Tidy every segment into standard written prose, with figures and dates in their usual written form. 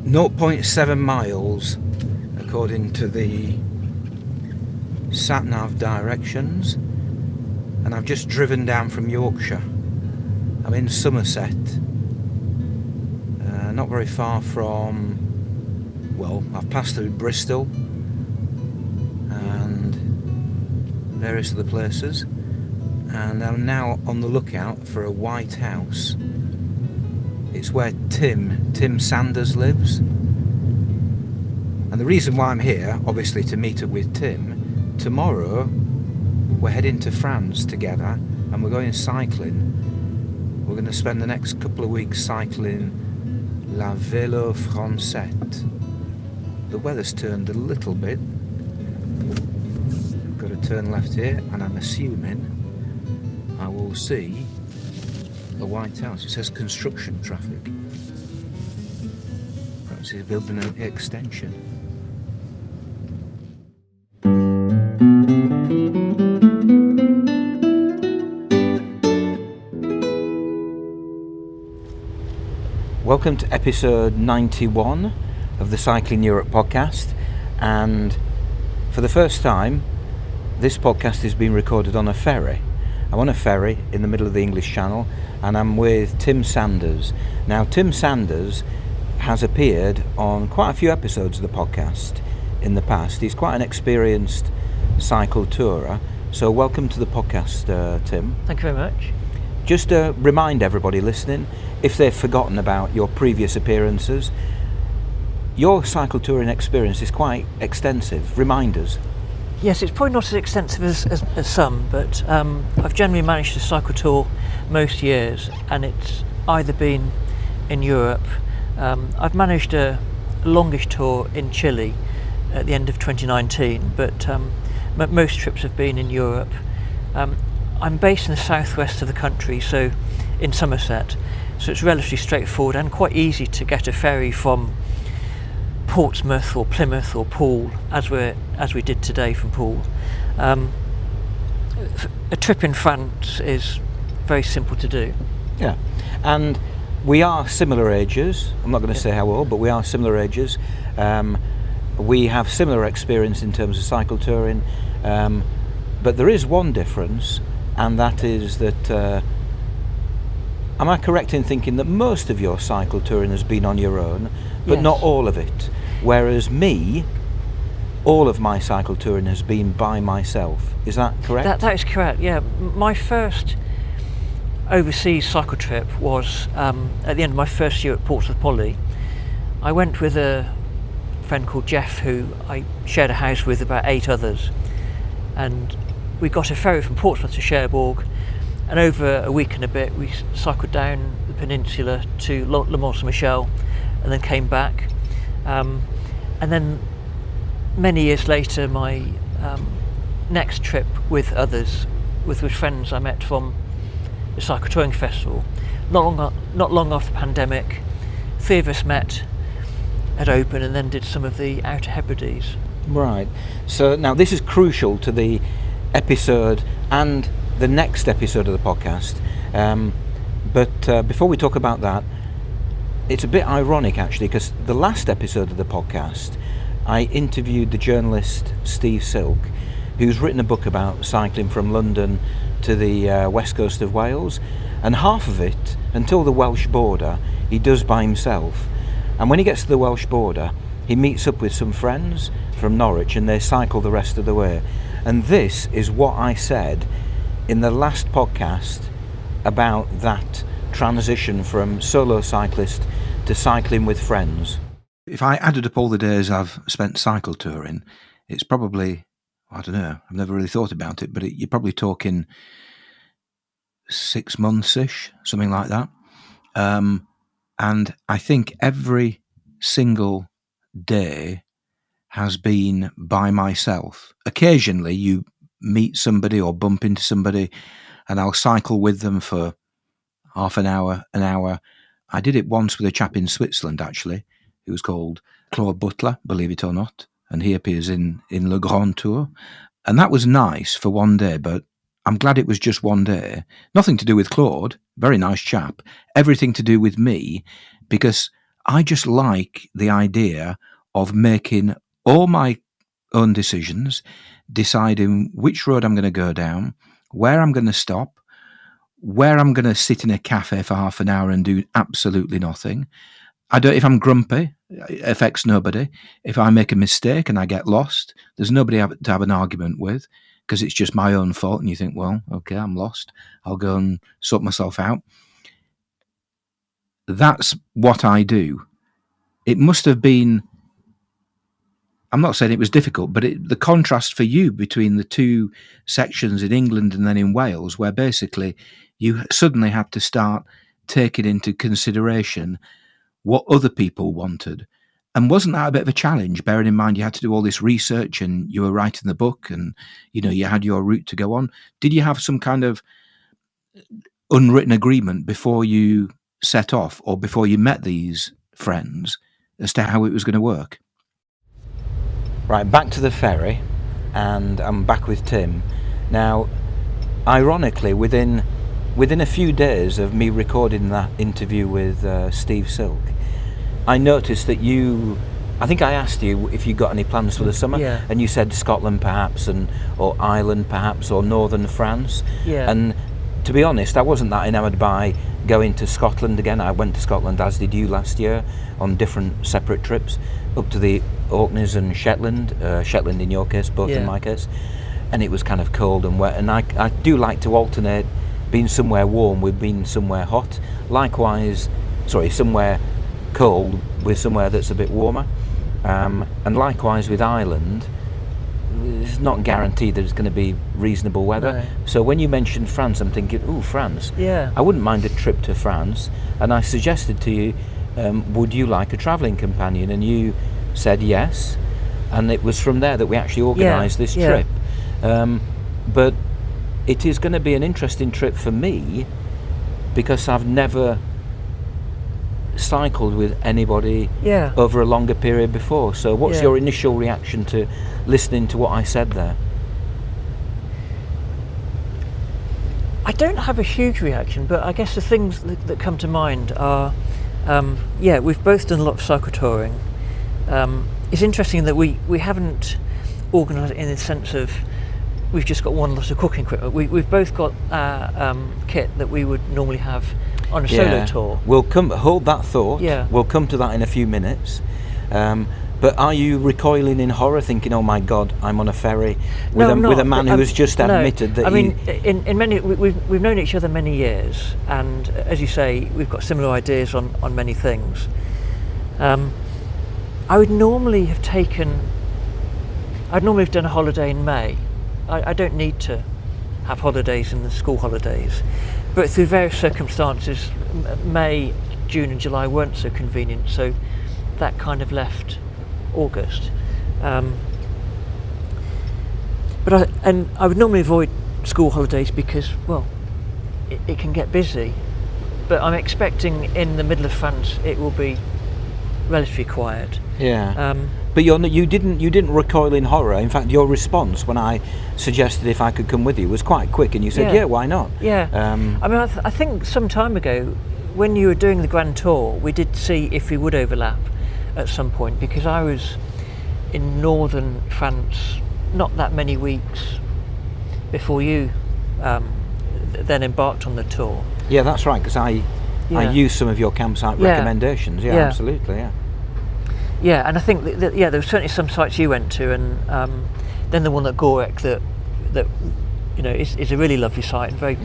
0.7 miles according to the sat-nav directions, and I've just driven down from Yorkshire. I'm in Somerset, not very far from, well, I've passed through Bristol and various other places, and I'm now on the lookout for a white house. It's where Tim Sanders lives, and the reason why I'm here, obviously to meet up with Tim. Tomorrow we're heading to France together and we're going cycling. We're going to spend the next couple of weeks cycling la Vélo Francette. The weather's turned a little bit. I've got to turn left here, and I'm assuming I will see the White House. It says construction traffic. Perhaps he's building an extension. Welcome to episode 91 of the Cycling Europe podcast, and for the first time this podcast is being recorded on a ferry. I'm on a ferry in the middle of the English Channel, and I'm with Tim Sanders. Now, Tim Sanders has appeared on quite a few episodes of the podcast in the past. He's quite an experienced cycle tourer, so welcome to the podcast, Tim. Thank you very much. Just to remind everybody listening, if they've forgotten about your previous appearances, your cycle touring experience is quite extensive. Remind us. Yes, it's probably not as extensive as some, but I've generally managed to cycle tour most years, and it's either been in Europe. I've managed a longish tour in Chile at the end of 2019, but most trips have been in Europe. I'm based in the southwest of the country, so in Somerset, so it's relatively straightforward and quite easy to get a ferry from Portsmouth or Plymouth or Poole, as we did today from Poole. A trip in France is very simple to do. Yeah, and we are similar ages. I'm not going to say how old, but we are similar ages. We have similar experience in terms of cycle touring, but there is one difference, and that is that am I correct in thinking that most of your cycle touring has been on your own, but Yes. not all of it? Whereas me, all of my cycle touring has been by myself. Is that correct? That is correct, yeah. My first overseas cycle trip was at the end of my first year at Portsmouth Poly. I went with a friend called Jeff, who I shared a house with about 8 others, and we got a ferry from Portsmouth to Cherbourg, and over a week and a bit we cycled down the peninsula to Le Mont-Saint-Michel and then came back. And then many years later, my next trip with others, with friends I met from the Cycle Touring Festival, not long after the pandemic, 3 of us met at Open and then did some of the Outer Hebrides. Right. So now this is crucial to the episode and the next episode of the podcast. But before we talk about that, it's a bit ironic actually, because the last episode of the podcast I interviewed the journalist Steve Silk, who's written a book about cycling from London to the west coast of Wales, and half of it, until the Welsh border, he does by himself. And when he gets to the Welsh border, he meets up with some friends from Norwich and they cycle the rest of the way. And this is what I said in the last podcast about that transition from solo cyclist to cycling with friends. If I added up all the days I've spent cycle touring, it's probably, I don't know, I've never really thought about it, but you're probably talking 6 months-ish, something like that. And I think every single day has been by myself. Occasionally you meet somebody or bump into somebody and I'll cycle with them for half an hour. I did it once with a chap in Switzerland, actually, who was called Claude Butler, believe it or not, and he appears in Le Grand Tour. And that was nice for one day, but I'm glad it was just one day. Nothing to do with Claude, very nice chap. Everything to do with me, because I just like the idea of making all my own decisions, deciding which road I'm going to go down, where I'm going to stop, where I'm going to sit in a cafe for half an hour and do absolutely nothing. If I'm grumpy, it affects nobody. If I make a mistake and I get lost, there's nobody to have an argument with, because it's just my own fault. And you think, well, okay, I'm lost. I'll go and sort myself out. That's what I do. It must have been, I'm not saying it was difficult, but the contrast for you between the two sections in England and then in Wales, where basically you suddenly had to start taking into consideration what other people wanted. And wasn't that a bit of a challenge, bearing in mind you had to do all this research and you were writing the book and, you had your route to go on? Did you have some kind of unwritten agreement before you set off or before you met these friends as to how it was going to work? Right, back to the ferry, and I'm back with Tim. Now, ironically, within a few days of me recording that interview with Steve Silk, I noticed that I think I asked you if you got any plans for the summer, and you said Scotland perhaps, or Ireland perhaps, or northern France. Yeah. And to be honest, I wasn't that enamoured by going to Scotland again. I went to Scotland, as did you, last year, on different separate trips, up to the Orkneys and Shetland, Shetland in your case, both in my case, and it was kind of cold and wet, and I do like to alternate being somewhere warm with being somewhere hot. Somewhere cold with somewhere that's a bit warmer, and likewise with Ireland, it's not guaranteed that it's going to be reasonable weather. No. So when you mentioned France, I'm thinking, France. Yeah. I wouldn't mind a trip to France, and I suggested to you, would you like a travelling companion? And you said yes, and it was from there that we actually organised this trip. But it is going to be an interesting trip for me, because I've never cycled with anybody over a longer period before. So what's your initial reaction to listening to what I said there? I don't have a huge reaction, but I guess the things that come to mind are, we've both done a lot of cycle touring. It's interesting that we haven't organised it in the sense of we've just got one lot of cooking equipment. We've both got kit that we would normally have on a solo tour. We'll hold that thought. Yeah. We'll come to that in a few minutes. But are you recoiling in horror, thinking, "Oh my God, I'm on a ferry with a man who has just admitted that"? We've known each other many years, and as you say, we've got similar ideas on many things. I would normally have done a holiday in May. I don't need to have holidays in the school holidays, but through various circumstances, May, June and July weren't so convenient, so that kind of left August. But I would normally avoid school holidays because, well, it can get busy, but I'm expecting in the middle of France it will be relatively quiet. But you didn't recoil in horror. In fact, your response when I suggested if I could come with you was quite quick, and you said, "Yeah, why not?" I think some time ago, when you were doing the Grand Tour, we did see if we would overlap at some point, because I was in northern France not that many weeks before you then embarked on the tour. Yeah, that's right, because I used some of your campsite recommendations. Yeah, absolutely. Yeah, and I think that there were certainly some sites you went to, and then the one at Gorek that is a really lovely site and very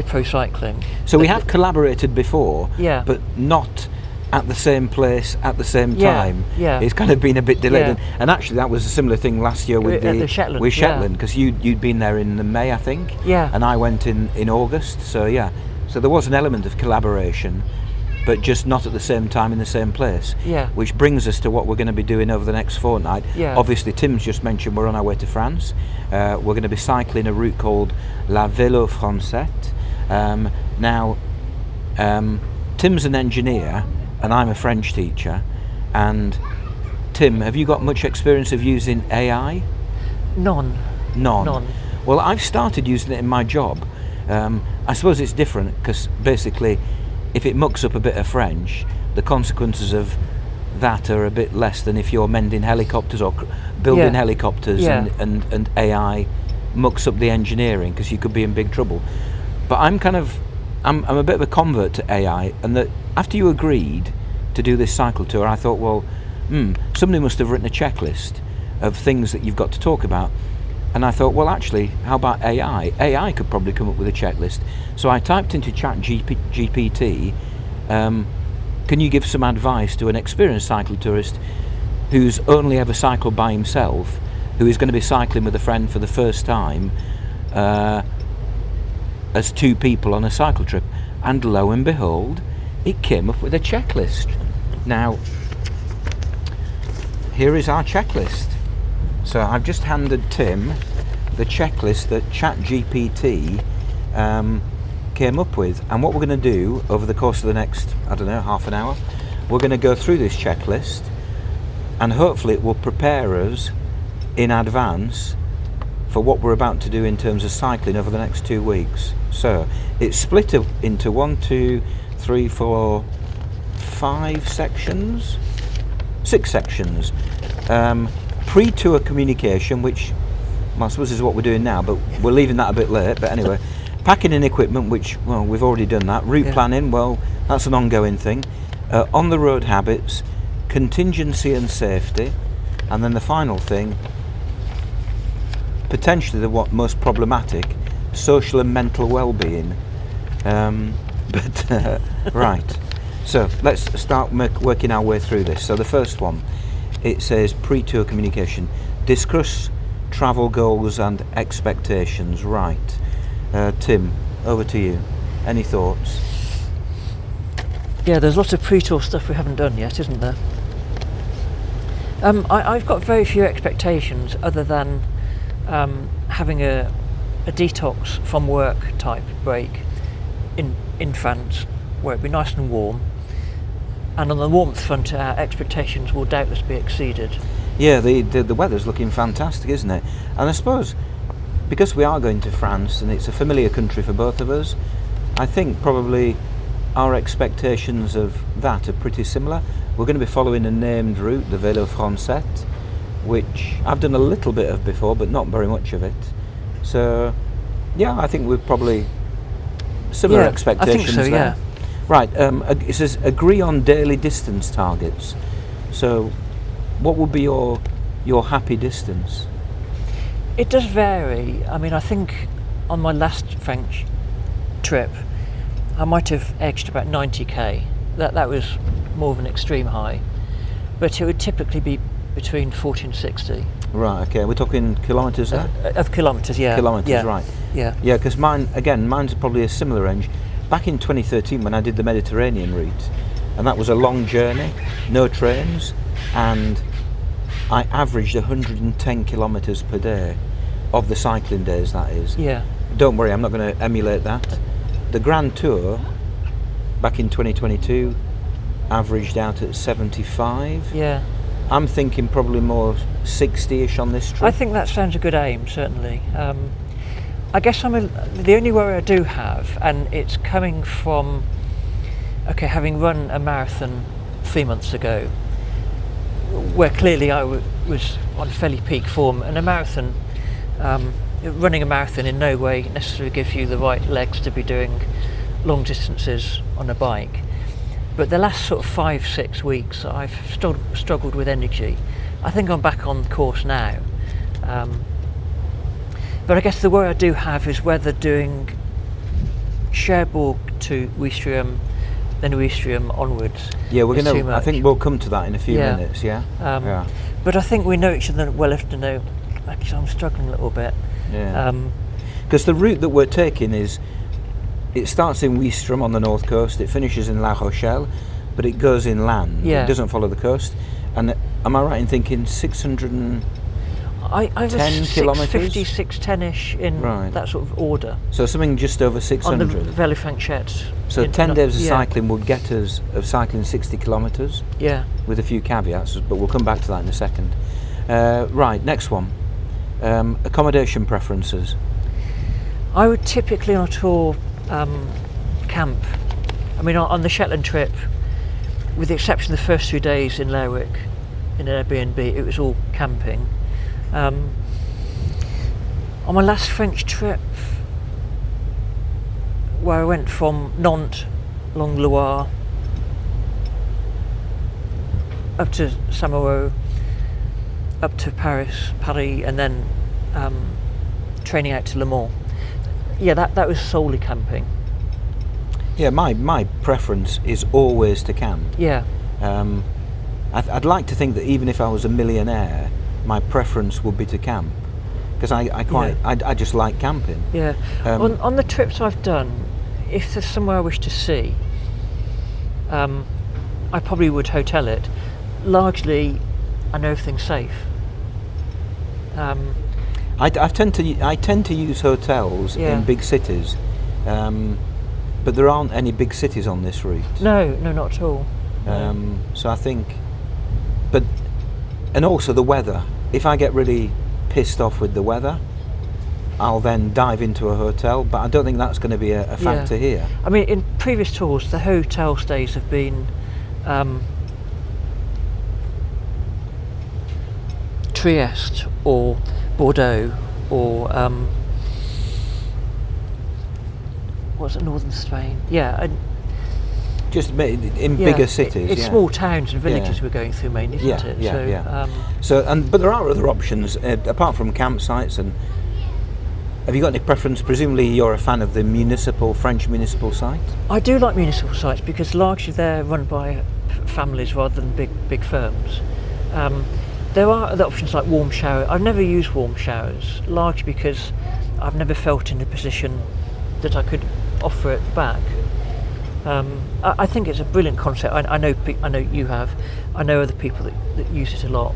pro cycling. So we have collaborated before, but not at the same place at the same time. It's kind of been a bit delayed, and actually that was a similar thing last year with Shetland, because you'd been there in May, I think, and I went in August. So there was an element of collaboration, but just not at the same time in the same place. Which brings us to what we're going to be doing over the next fortnight. Obviously, Tim's just mentioned we're on our way to France. We're going to be cycling a route called La Vélo Francette. Now, Tim's an engineer and I'm a French teacher. And Tim, have you got much experience of using AI? None. Well, I've started using it in my job. I suppose it's different because basically, if it mucks up a bit of French, the consequences of that are a bit less than if you're mending helicopters or building helicopters and AI mucks up the engineering, because you could be in big trouble. But I'm a bit of a convert to AI, and that after you agreed to do this cycle tour, I thought, well, somebody must have written a checklist of things that you've got to talk about. And I thought, well, actually, how about AI? AI could probably come up with a checklist. So I typed into GPT, can you give some advice to an experienced cycle tourist who's only ever cycled by himself, who is going to be cycling with a friend for the first time, as two people on a cycle trip? And lo and behold, it came up with a checklist. Now, here is our checklist. So I've just handed Tim the checklist that ChatGPT came up with, and what we're going to do over the course of the next, I don't know, half an hour, we're going to go through this checklist, and hopefully it will prepare us in advance for what we're about to do in terms of cycling over the next 2 weeks. So it's split up into 1, 2, 3, 4, 5 sections, 6 sections. Pre-tour communication, which I suppose is what we're doing now, but we're leaving that a bit late. But anyway, packing in equipment, which, well, we've already done that. Route planning, well, that's an ongoing thing. On the road habits, contingency and safety, and then the final thing, potentially the most problematic, social and mental well-being. Right. So let's start working our way through this. So the first one, it says pre-tour communication. Discuss travel goals and expectations. Right. Tim, over to you. Any thoughts? Yeah, there's lots of pre-tour stuff we haven't done yet, isn't there? I've got very few expectations other than having a detox from work type break in France, where it'd be nice and warm. And on the warmth front, our expectations will doubtless be exceeded. Yeah, the weather's looking fantastic, isn't it? And I suppose because we are going to France and it's a familiar country for both of us, I think probably our expectations of that are pretty similar. We're going to be following a named route, the Vélo Francette, which I've done a little bit of before, but not very much of it. So, yeah, I think we're probably similar expectations I think so, there. yeah. Right, it says agree on daily distance targets. So, what would be your happy distance? It does vary. I mean, I think on my last French trip, I might have edged about 90k. That was more of an extreme high, but it would typically be between 40 and 60. Right. Okay. We're talking kilometres there. Of kilometres, yeah. Kilometres, yeah. right? Yeah. Yeah, because mine's probably a similar range. Back in 2013, when I did the Mediterranean route, and that was a long journey, no trains, and I averaged 110 kilometres per day of the cycling days, that is. Yeah. Don't worry, I'm not going to emulate that. The Grand Tour, back in 2022, averaged out at 75. Yeah. I'm thinking probably more 60-ish on this trip. I think that sounds a good aim, certainly. I guess the only worry I do have, and it's coming from, having run a marathon 3 months ago, where clearly I was on fairly peak form, and running a marathon in no way necessarily gives you the right legs to be doing long distances on a bike. But the last sort of 5-6 weeks, I've struggled with energy. I think I'm back on course now. But I guess the worry I do have is whether doing Cherbourg to Ouistreham, then Ouistreham onwards. Yeah, I think we'll come to that in a few minutes. Yeah. But I think we know each other well enough to know. Actually, I'm struggling a little bit. Yeah. Because the route that we're taking it starts in Ouistreham on the north coast. It finishes in La Rochelle, but it goes inland. Yeah. It doesn't follow the coast. And am I right in thinking 610 kilometres? 650, 610-ish in that sort of order. So something just over 600. On the Vélo Francette. So 10 days of cycling would get us of cycling 60 kilometres. Yeah. With a few caveats, but we'll come back to that in a second. Right, next one. Accommodation preferences. I would typically on a tour camp. I mean, on the Shetland trip, with the exception of the first 2 days in Lerwick, in an Airbnb, it was all camping. On my last French trip, where I went from Nantes along the Loire up to Saint-Malo, up to Paris, and then training out to Le Mans. Yeah, that was solely camping. Yeah, my preference is always to camp. Yeah. I'd like to think that even if I was a millionaire, my preference would be to camp, because I just like camping. Yeah. On the trips I've done, if there's somewhere I wish to see, I probably would hotel it. Largely, I know everything's safe. I tend to use hotels in big cities, but there aren't any big cities on this route. No, not at all. So I think, and also the weather. If I get really pissed off with the weather, I'll then dive into a hotel. But I don't think that's going to be a factor here. I mean, in previous tours, the hotel stays have been Trieste or Bordeaux or what's it, northern Spain? Yeah, just in bigger cities. It's small towns and villages we're going through mainly, isn't it? But there are other options apart from campsites. And have you got any preference? Presumably, you're a fan of the French municipal site. I do like municipal sites because largely they're run by families rather than big firms. There are other options like warm shower. I've never used warm showers, largely because I've never felt in a position that I could offer it back. I think it's a brilliant concept. I know you have. I know other people that use it a lot.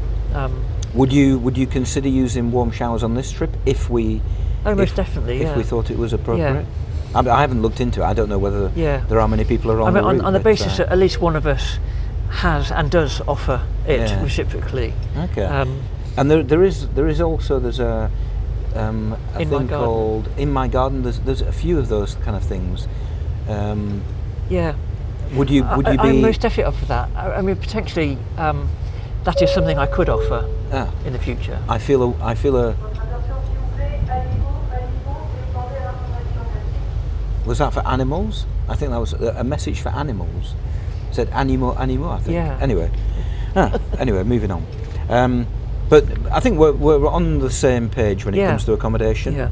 Would you consider using warm showers on this trip if we? Oh, most definitely. If we thought it was appropriate. Yeah. I haven't looked into it. I don't know whether there are many people around. On the basis that at least one of us has and does offer it reciprocally. Okay. And there's a thing called In My Garden. There's a few of those kind of things. Would you be? I'm most definitely up for that. I mean, potentially, that is something I could offer in the future. I feel a. Was that for animals? I think that was a message for animals. It said animal, I think. Yeah. Anyway, moving on. But I think we're on the same page when it comes to accommodation. Yeah.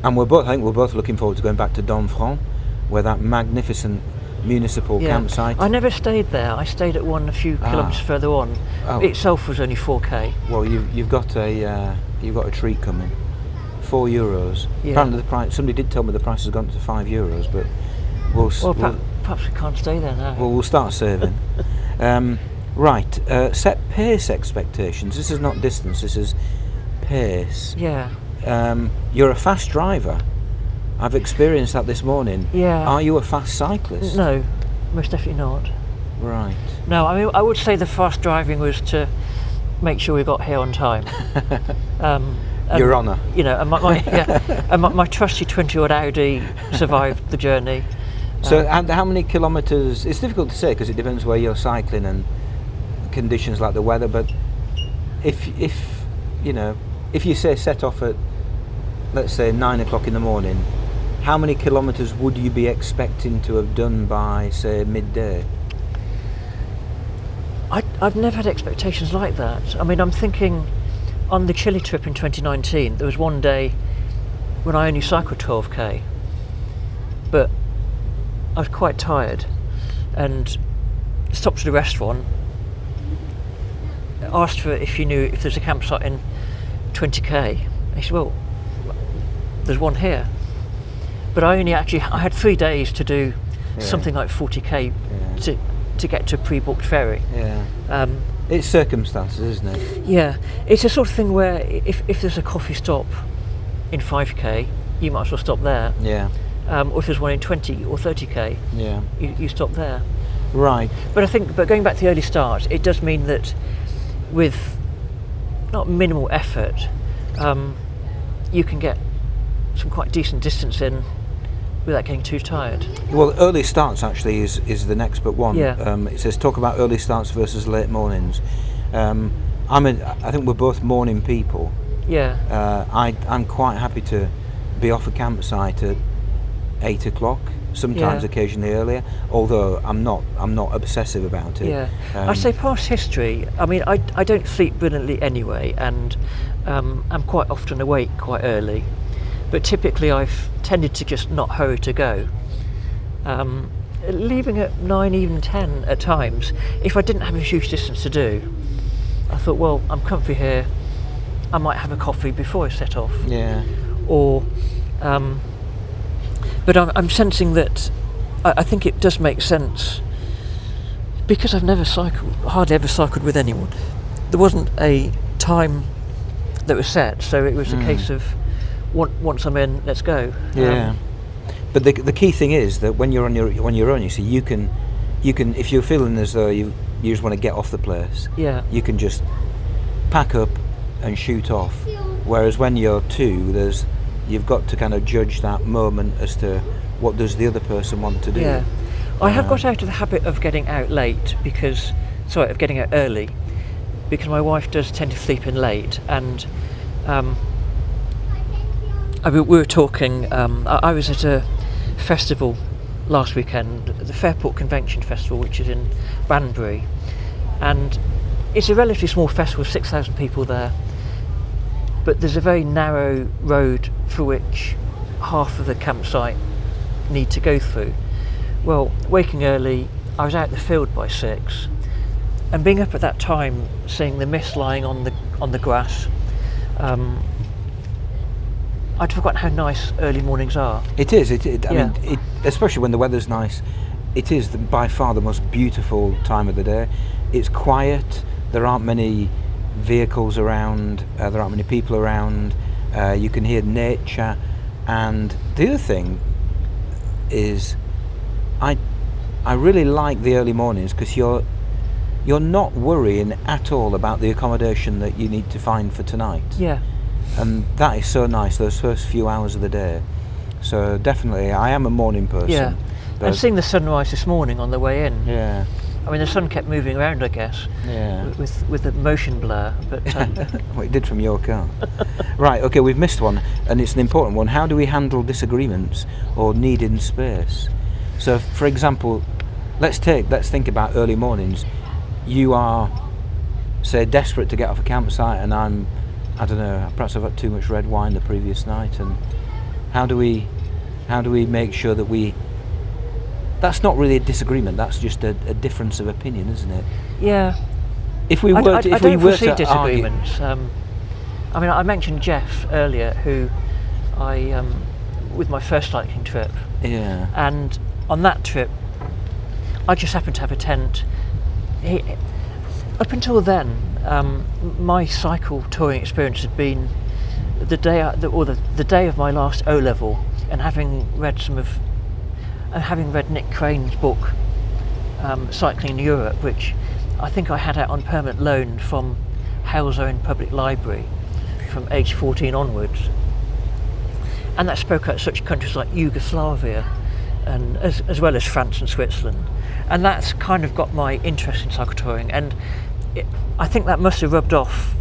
And we're both looking forward to going back to Domfront, where that magnificent municipal campsite. I never stayed there. I stayed at one a few kilometres further on. It itself was only 4k. Well, you've got a treat coming. €4. Yeah. Apparently the price. Somebody did tell me the price has gone up to €5, but perhaps we can't stay there now. Well, we'll start saving. Right. Set pace expectations. This is not distance. This is pace. Yeah. You're a fast driver. I've experienced that this morning. Yeah. Are you a fast cyclist? No, most definitely not. Right. No, I mean, I would say the fast driving was to make sure we got here on time. Your Honour. You know, and my trusty 20-odd Audi survived the journey. So, how many kilometres? It's difficult to say because it depends where you're cycling and conditions like the weather. But if you say set off at, let's say, 9 o'clock in the morning, how many kilometres would you be expecting to have done by, say, midday? I've never had expectations like that. I mean, I'm thinking on the Chile trip in 2019, there was one day when I only cycled 12k, but I was quite tired and stopped at a restaurant, asked for if you knew if there's a campsite in 20k. He said, well, there's one here. But I had 3 days to do something like 40k to get to a pre-booked ferry. Yeah. It's circumstances, isn't it? Yeah. It's a sort of thing where if there's a coffee stop in 5k, you might as well stop there. Yeah. Or if there's one in 20 or 30k, you stop there. Right. But going back to the early start, it does mean that with not minimal effort, you can get some quite decent distance in without getting too tired. Well, early starts actually is the next but one. Yeah. It says talk about early starts versus late mornings. I think we're both morning people. Yeah. I'm quite happy to be off a campsite at 8 o'clock. Sometimes, occasionally earlier. Although I'm not obsessive about it. Yeah. I'd say past history. I mean, I don't sleep brilliantly anyway, and I'm quite often awake quite early. But typically, I've tended to just not hurry to go. Leaving at 9, even 10 at times. If I didn't have a huge distance to do, I thought, well, I'm comfy here. I might have a coffee before I set off. Yeah. Or, but I'm sensing that I think it does make sense, because I've hardly ever cycled with anyone. There wasn't a time that was set, so it was a case of once I'm in, let's go. Yeah. But the key thing is that when you're on your own, you see, you can if you're feeling as though you just want to get off the place, you can just pack up and shoot off. Whereas when you're two, you've got to kind of judge that moment as to what does the other person want to do. Yeah. I have got out of the habit of getting out of getting out early, because my wife does tend to sleep in late, and we were talking, I was at a festival last weekend, the Fairport Convention Festival, which is in Banbury, and it's a relatively small festival, 6,000 people there, but there's a very narrow road for which half of the campsite need to go through. Well, waking early, I was out in the field by 6, and being up at that time, seeing the mist lying on the grass, I'd forgotten how nice early mornings are. It is. I mean, especially when the weather's nice, it is by far the most beautiful time of the day. It's quiet. There aren't many vehicles around. There aren't many people around. You can hear nature. And the other thing is, I really like the early mornings, because you're not worrying at all about the accommodation that you need to find for tonight. Yeah. And that is so nice, those first few hours of the day. So definitely, I am a morning person. Yeah. And seeing the sunrise this morning on the way in. Yeah. I mean, the sun kept moving around, I guess. Yeah. With the motion blur, but. Well, it did from your car. Right. Okay, we've missed one, and it's an important one. How do we handle disagreements or needing space? So, for example, let's think about early mornings. You are, say, desperate to get off a campsite, and I don't know, perhaps I've had too much red wine the previous night, and how do we make sure that that's not really a disagreement, that's just a difference of opinion, isn't it? Yeah. If we were I don't foresee disagreements. Argue, I mean, I mentioned Jeff earlier, who I with my first cycling trip. Yeah. And on that trip, I just happened to have a tent. Up until then, my cycle touring experience had been the day of my last O level, and having read Nick Crane's book, Cycling in Europe, which I think I had out on permanent loan from Hale's Own Public Library from age 14 onwards, and that spoke out such countries like Yugoslavia, and as well as France and Switzerland, and that's kind of got my interest in cycle touring, and I think that must have rubbed off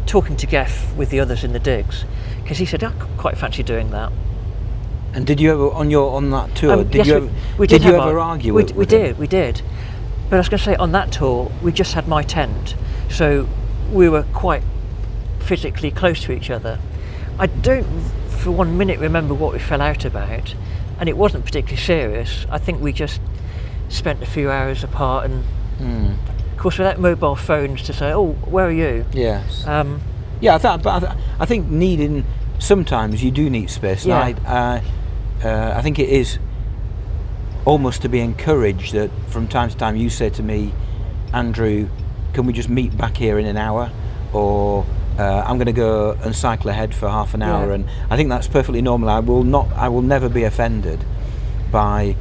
talking to Geoff with the others in the digs, because he said, I quite fancy doing that. And did you ever on that tour? Did you ever argue? We did. But I was going to say, on that tour, we just had my tent, so we were quite physically close to each other. I don't, for 1 minute, remember what we fell out about, and it wasn't particularly serious. I think we just spent a few hours apart, and of course, without mobile phones to say, "Oh, where are you?" Yes. I think needing, sometimes you do need space. Yeah. I think it is almost to be encouraged that from time to time you say to me, Andrew, can we just meet back here in an hour, or I'm going to go and cycle ahead for half an hour. And I think that's perfectly normal. I will never be offended by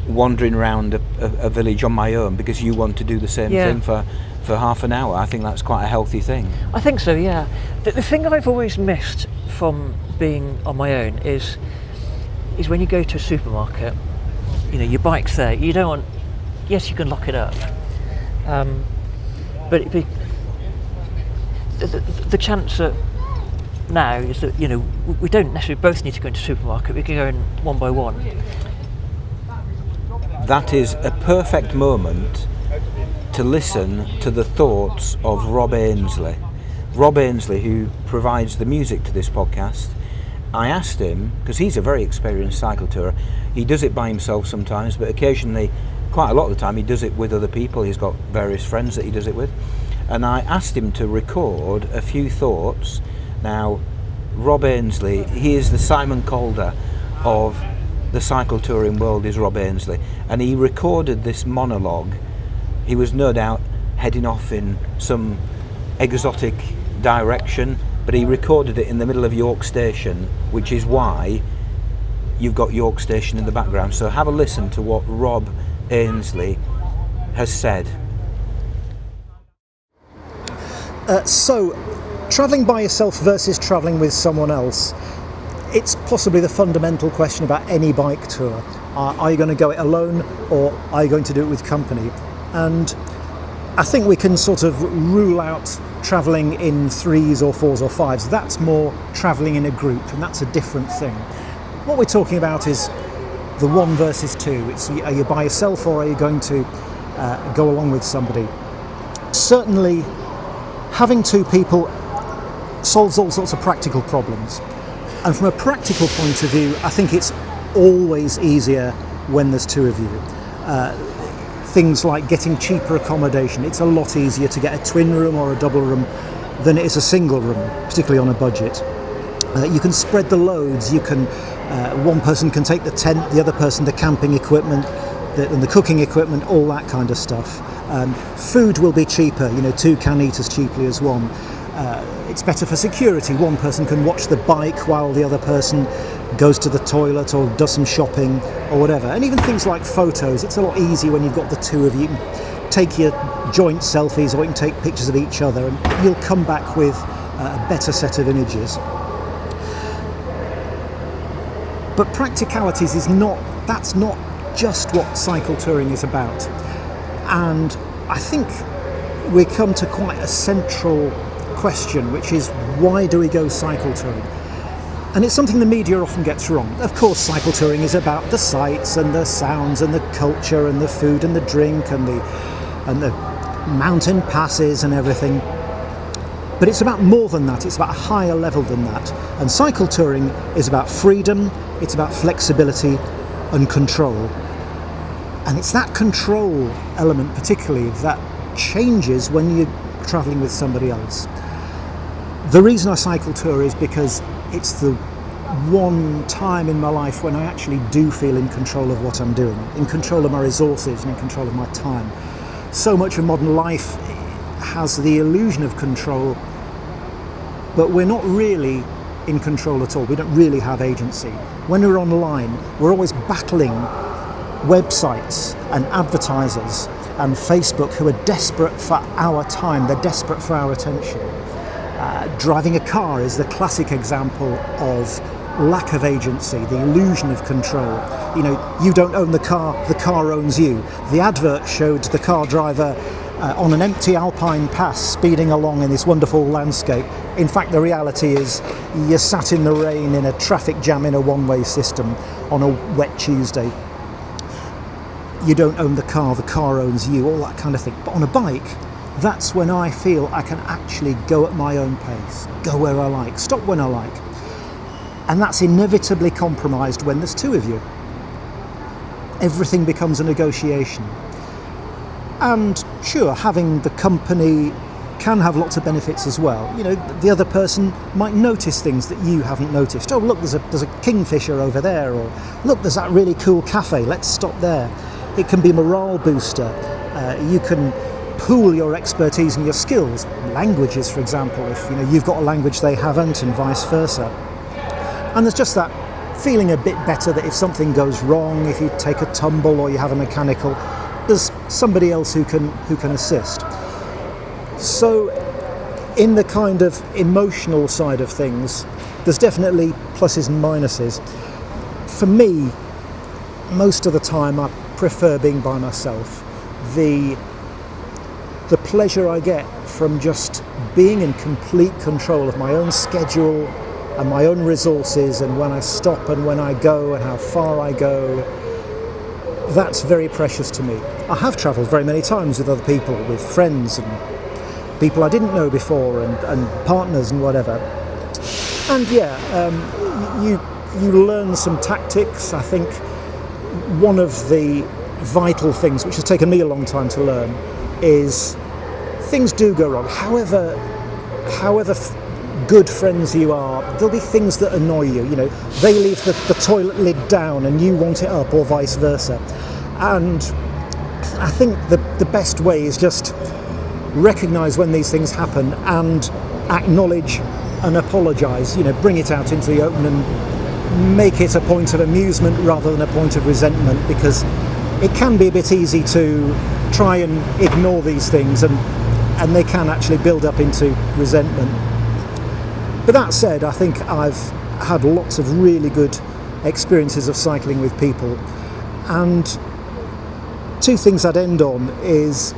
wandering around a village on my own because you want to do the same thing for half an hour. I think that's quite a healthy thing. I think so, yeah. The thing I've always missed from being on my own is is when you go to a supermarket, your bike's there. You don't want. Yes, you can lock it up, but the chance that now is that we don't necessarily both need to go into a supermarket. We can go in one by one. That is a perfect moment to listen to the thoughts of Rob Ainsley. Rob Ainsley, who provides the music to this podcast. I asked him, because he's a very experienced cycle tourer, he does it by himself sometimes, but occasionally, quite a lot of the time, he does it with other people. He's got various friends that he does it with. And I asked him to record a few thoughts. Now, Rob Ainsley, he is the Simon Calder of the cycle touring world, is Rob Ainsley. And he recorded this monologue. He was no doubt heading off in some exotic direction, but he recorded it in the middle of York Station, which is why you've got York Station in the background. So have a listen to what Rob Ainsley has said. So, travelling by yourself versus travelling with someone else, it's possibly the fundamental question about any bike tour. Are you going to go it alone, or are you going to do it with company? And I think we can sort of rule out travelling in 3s or 4s or 5s. That's more travelling in a group, and that's a different thing. What we're talking about is the 1 versus 2. Are you by yourself, or are you going to go along with somebody? Certainly, having 2 people solves all sorts of practical problems. And from a practical point of view, I think it's always easier when there's 2 of you. Things like getting cheaper accommodation. It's a lot easier to get a twin room or a double room than it is a single room, particularly on a budget. You can spread the loads. One person can take the tent, the other person the camping equipment, and the cooking equipment, all that kind of stuff. Food will be cheaper. 2 can eat as cheaply as 1. It's better for security. One person can watch the bike while the other person goes to the toilet or does some shopping or whatever. And even things like photos, it's a lot easier when you've got the 2 of you. You can take your joint selfies, or you can take pictures of each other, and you'll come back with a better set of images. But practicalities that's not just what cycle touring is about. And I think we come to quite a central question, which is, why do we go cycle touring? And it's something the media often gets wrong. Of course, cycle touring is about the sights and the sounds and the culture and the food and the drink and the mountain passes and everything. But it's about more than that. It's about a higher level than that. And cycle touring is about freedom, it's about flexibility and control. And it's that control element particularly that changes when you're travelling with somebody else. The reason I cycle tour is because it's the one time in my life when I actually do feel in control of what I'm doing, in control of my resources and in control of my time. So much of modern life has the illusion of control, but we're not really in control at all. We don't really have agency. When we're online, we're always battling websites and advertisers and Facebook, who are desperate for our time, they're desperate for our attention. Driving a car is the classic example of lack of agency, the illusion of control. You don't own the car owns you. The advert showed the car driver on an empty alpine pass speeding along in this wonderful landscape. In fact, the reality is you're sat in the rain in a traffic jam in a one-way system on a wet Tuesday. You don't own the car owns you, all that kind of thing. But on a bike, that's when I feel I can actually go at my own pace, go where I like, stop when I like. And that's inevitably compromised when there's 2 of you. Everything becomes a negotiation. And sure, having the company can have lots of benefits as well. The other person might notice things that you haven't noticed. Oh, look, there's a kingfisher over there, or look, there's that really cool cafe, let's stop there. It can be a morale booster. You can pool your expertise and your skills. Languages, for example, if you've got a language they haven't, and vice versa. And there's just that feeling a bit better that if something goes wrong, if you take a tumble or you have a mechanical, there's somebody else who can assist. So in the kind of emotional side of things, there's definitely pluses and minuses. for me, most of the time I prefer being by myself. The pleasure I get from just being in complete control of my own schedule and my own resources, and when I stop and when I go and how far I go, that's very precious to me. I have travelled very many times with other people, with friends and people I didn't know before, and partners and whatever. And you learn some tactics. I think one of the vital things, which has taken me a long time to learn, is things do go wrong. However good friends you are, there'll be things that annoy you. You know, they leave the toilet lid down and you want it up, or vice versa. And I think the best way is just recognise when these things happen and acknowledge and apologise. You know, bring it out into the open and make it a point of amusement rather than a point of resentment, because it can be a bit easy to try and ignore these things, and they can actually build up into resentment. But that said, I think I've had lots of really good experiences of cycling with people, and two things I'd end on is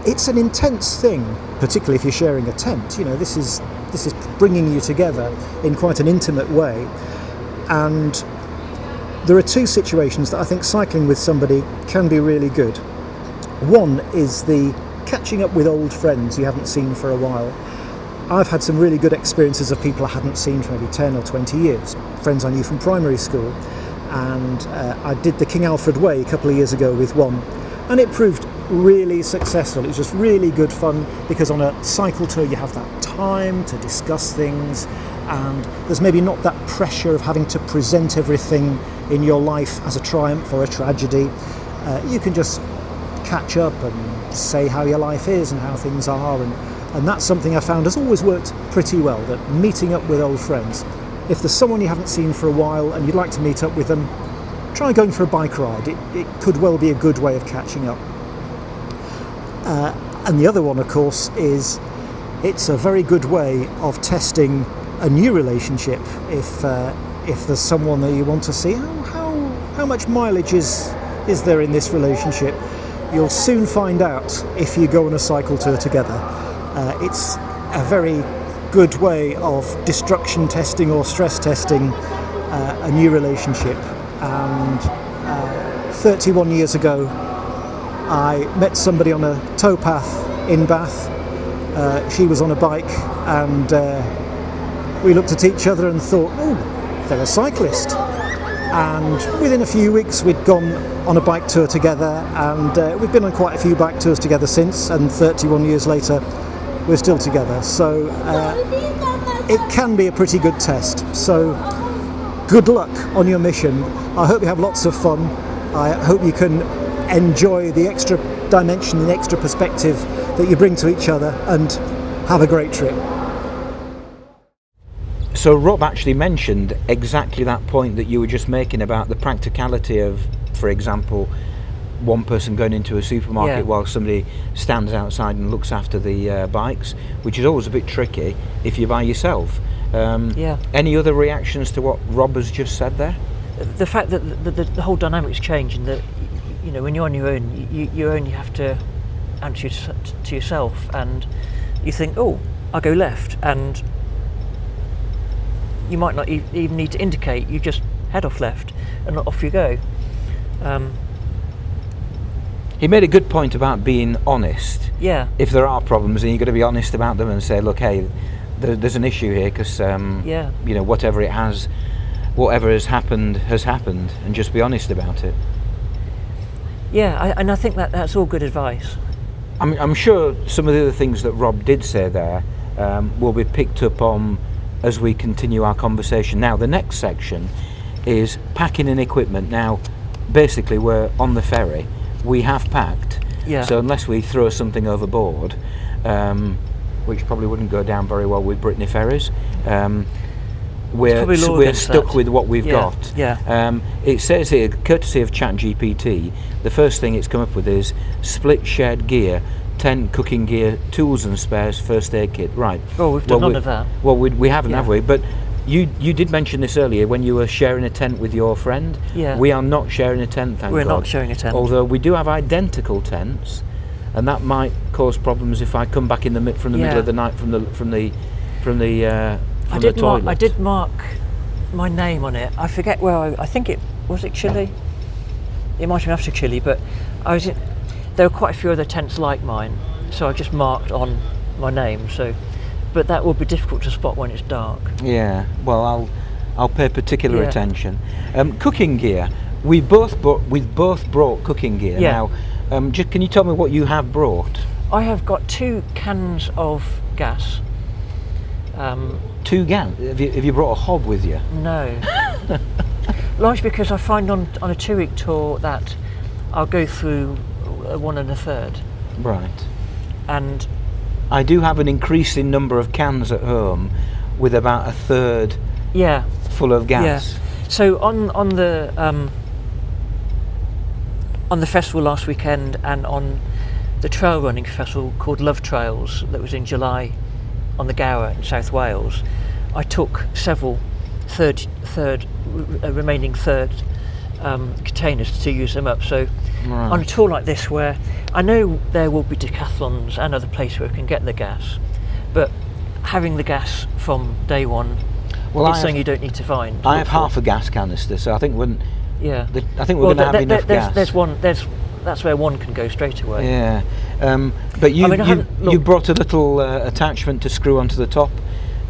it's an intense thing, particularly if you're sharing a tent. You know, this is bringing you together in quite an intimate way. And there are two situations that I think cycling with somebody can be really good. One is the catching up with old friends you haven't seen for a while. I've had some really good experiences of people I hadn't seen for maybe 10 or 20 years, friends I knew from primary school. And I did the King Alfred Way a couple of years ago with one, and it proved really successful. It was just really good fun, because on a cycle tour you have that time to discuss things, and there's maybe not that pressure of having to present everything in your life as a triumph or a tragedy. You can just catch up and say how your life is and how things are, and that's something I found has always worked pretty well, that meeting up with old friends. If there's someone you haven't seen for a while and you'd like to meet up with them, try going for a bike ride. It could well be a good way of catching up. And the other one, of course, is it's a very good way of testing a new relationship. If there's someone that you want to see, how much mileage is there in this relationship, you'll soon find out if you go on a cycle tour together. It's a very good way of destruction testing or stress testing a new relationship. And 31 years ago I met somebody on a towpath in Bath. She was on a bike, and we looked at each other and thought, oh, they're a cyclist. And within a few weeks we'd gone on a bike tour together, and we've been on quite a few bike tours together since, and 31 years later we're still together. So it can be a pretty good test. So good luck on your mission. I hope you have lots of fun. I hope you can enjoy the extra dimension, the extra perspective that you bring to each other, and have a great trip. So Rob actually mentioned exactly that point that you were just making about the practicality of, for example, one person going into a supermarket while somebody stands outside and looks after the bikes, which is always a bit tricky if you're by yourself. Any other reactions to what Rob has just said there? The fact that the whole dynamics change, and that, you know, when you're on your own, you only have to answer to yourself, and you think, oh, I'll go left, and you might not even need to indicate. You just head off left, and off you go. He made a good point about being honest. Yeah. If there are problems, then you've got to be honest about them and say, look, hey, there's an issue here, because you know, whatever has happened, and just be honest about it. Yeah, and I think that's all good advice. I'm sure some of the other things that Rob did say there will be picked up on as we continue our conversation. Now, the next section is packing and equipment. Now, basically, we're on the ferry. We have packed. Yeah. So unless we throw something overboard, which probably wouldn't go down very well with Brittany ferries, we're stuck with what we've got. Yeah. It says here, courtesy of ChatGPT, the first thing it's come up with is split shared gear, tent, cooking gear, tools and spares, first aid kit. Right. Oh, we've done none of that. Well, we haven't, have we? But You did mention this earlier when you were sharing a tent with your friend. Yeah. We are not sharing a tent, thank We're God. not sharing a tent. Although we do have identical tents, and that might cause problems if I come back from the middle of the night from the toilet. I did mark my name on it. I forget where I think it was Chile. It might have been after Chile, but there were quite a few other tents like mine, so I just marked on my name. So. But that will be difficult to spot when it's dark. Yeah, well, I'll pay particular Yeah. attention. Cooking gear. We've both brought cooking gear. Yeah. Now, can you tell me what you have brought? I have got 2 cans of gas. 2 gallons. Have you brought a hob with you? No. Largely because I find on a 2-week tour that I'll go through 1 1/3. Right. And I do have an increasing number of cans at home with about 1/3 yeah, full of gas. yeah. So on the festival last weekend and on the trail running festival called Love Trails that was in July on the Gower in South Wales, I took several remaining third containers to use them up. So Right. on a tour like this, where I know there will be decathlons and other places where we can get the gas, but having the gas from day one is something you don't need to find. I have half a gas canister, so I think we're Yeah. going to have enough gas. That's where one can go straight away. Yeah, but you haven't brought a little attachment to screw onto the top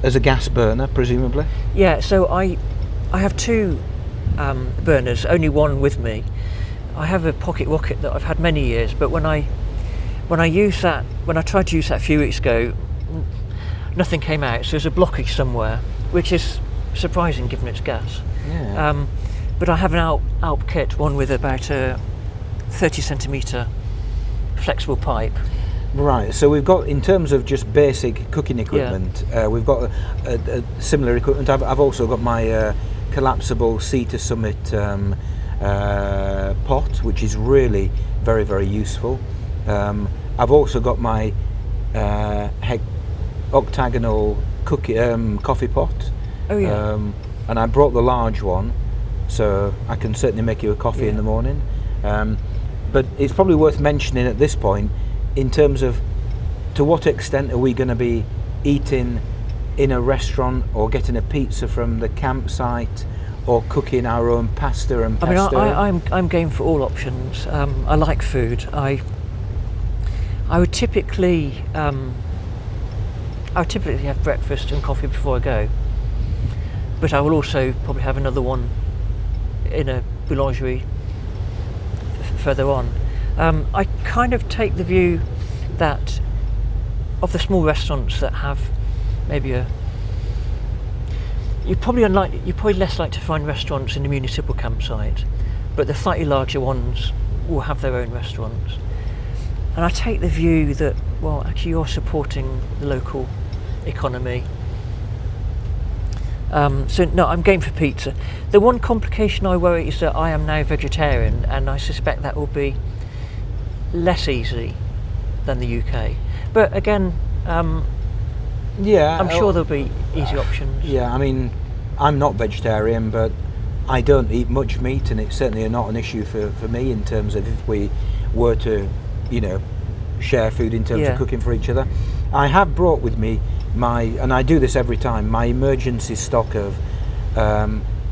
as a gas burner, presumably. Yeah. So I have 2 burners, only one with me. I have a pocket rocket that I've had many years, but when I tried to use that a few weeks ago, nothing came out. So there's a blockage somewhere, which is surprising given it's gas. Yeah. But I have an Alp kit, one with about a 30 centimetre flexible pipe. Right, so we've got, in terms of just basic cooking equipment, we've got a similar equipment. I've also got my collapsible Sea to Summit pot, which is really very, very useful. I've also got my octagonal coffee pot. Oh yeah. And I brought the large one, so I can certainly make you a coffee in the morning. But it's probably worth mentioning at this point, in terms of to what extent are we going to be eating in a restaurant or getting a pizza from the campsite or cooking our own pasta and pesto? I mean, I'm game for all options. I like food. I would typically have breakfast and coffee before I go, but I will also probably have another one in a boulangerie further on. I kind of take the view that of the small restaurants that have maybe you're probably less likely to find restaurants in the municipal campsite, but the slightly larger ones will have their own restaurants. And I take the view that, well, actually you're supporting the local economy. So no, I'm game for pizza. The one complication I worry is that I am now vegetarian, and I suspect that will be less easy than the UK. But again, I'm sure there'll be easy options. Yeah, I mean, I'm not vegetarian, but I don't eat much meat, and it's certainly not an issue for me in terms of if we were to, share food in terms of cooking for each other. I have brought with me and I do this every time, my emergency stock of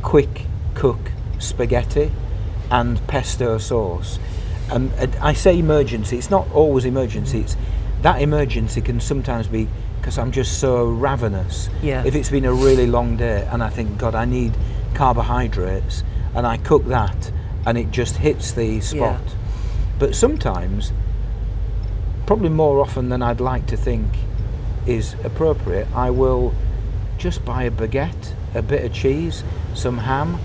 quick cook spaghetti and pesto sauce. I say emergency, it's not always emergency, it's that emergency can sometimes be because I'm just so ravenous. Yeah. If it's been a really long day and I think, God, I need carbohydrates, and I cook that and it just hits the spot. Yeah. But sometimes, probably more often than I'd like to think is appropriate, I will just buy a baguette, a bit of cheese, some ham,